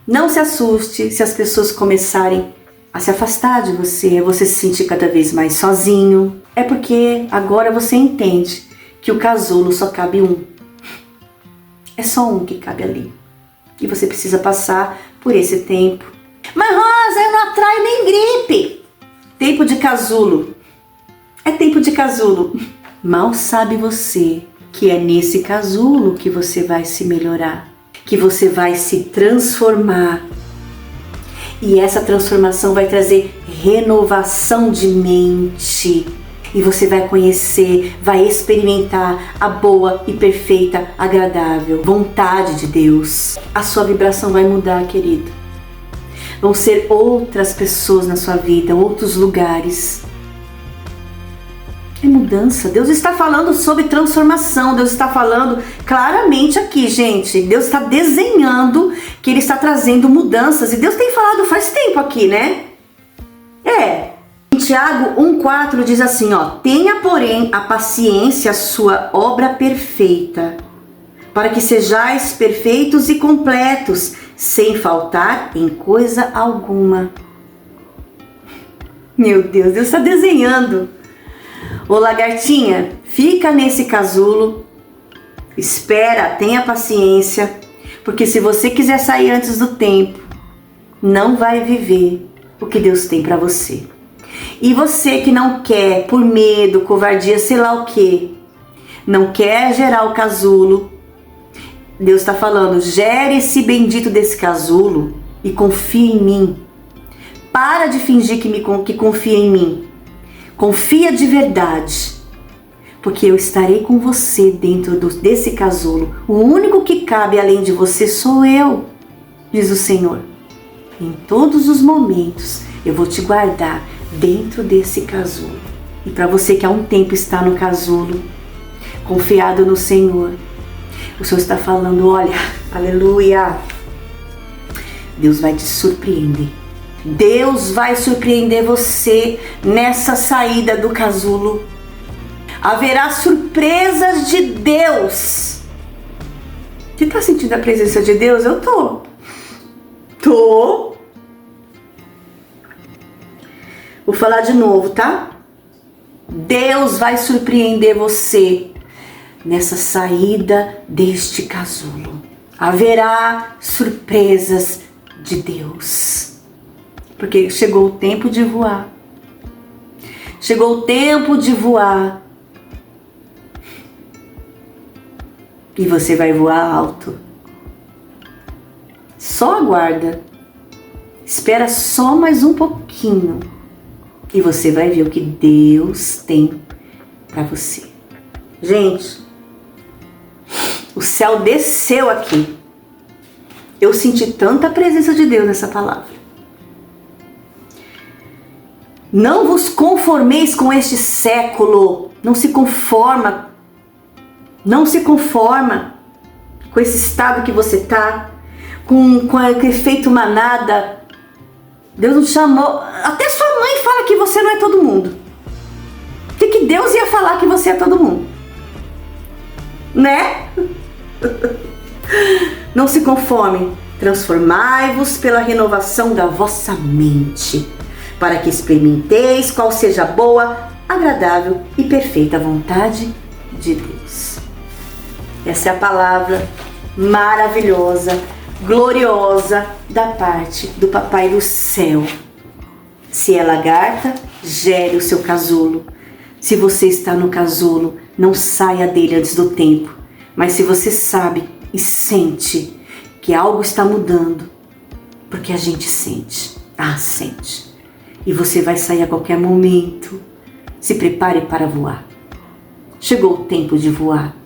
Speaker 1: não se assuste se as pessoas começarem a se afastar de você, você se sentir cada vez mais sozinho. É porque agora você entende que o casulo só cabe um. É só um que cabe ali. E você precisa passar por esse tempo. Mas Rosa, eu não atraio nem gripe. Tempo de casulo. É tempo de casulo. Mal sabe você que é nesse casulo que você vai se melhorar, que você vai se transformar. E essa transformação vai trazer renovação de mente. E você vai conhecer, vai experimentar a boa e perfeita, agradável vontade de Deus. A sua vibração vai mudar, querido. Vão ser outras pessoas na sua vida, outros lugares. É mudança. Deus está falando sobre transformação. Deus está falando claramente aqui, gente. Deus está desenhando que Ele está trazendo mudanças. E Deus tem falado faz tempo aqui, né? Em Tiago 1,4 diz assim, tenha, porém, a paciência, a sua obra perfeita, para que sejais perfeitos e completos, sem faltar em coisa alguma. Meu Deus, Deus está desenhando. Ô lagartinha, fica nesse casulo, espera, tenha paciência, porque se você quiser sair antes do tempo, não vai viver o que Deus tem para você. E você que não quer, por medo, covardia, sei lá o que, não quer gerar o casulo, Deus está falando, gere esse bendito desse casulo e confie em mim. Para de fingir que confia em mim. Confia de verdade, porque eu estarei com você dentro desse casulo. O único que cabe além de você sou eu, diz o Senhor. Em todos os momentos eu vou te guardar dentro desse casulo. E para você que há um tempo está no casulo, confiado no Senhor, o Senhor está falando, olha, aleluia, Deus vai te surpreender. Deus vai surpreender você nessa saída do casulo. Haverá surpresas de Deus. Você está sentindo a presença de Deus? Eu tô. Vou falar de novo, tá? Deus vai surpreender você nessa saída deste casulo. Haverá surpresas de Deus. Porque chegou o tempo de voar. Chegou o tempo de voar. E você vai voar alto. Só aguarda. Espera só mais um pouquinho. E você vai ver o que Deus tem para você. Gente, o céu desceu aqui. Eu senti tanta presença de Deus nessa palavra. Não vos conformeis com este século. Não se conforma com esse estado que você está, com o efeito manada. Deus não te chamou. Até sua mãe fala que você não é todo mundo. O que Deus ia falar que você é todo mundo? Né? Não se conformem. Transformai-vos pela renovação da vossa mente, para que experimenteis qual seja a boa, agradável e perfeita vontade de Deus. Essa é a palavra maravilhosa, gloriosa da parte do Papai do Céu. Se é lagarta, gere o seu casulo. Se você está no casulo, não saia dele antes do tempo. Mas se você sabe e sente que algo está mudando, porque a gente sente, sente. e você vai sair a qualquer momento. Se prepare para voar. Chegou o tempo de voar.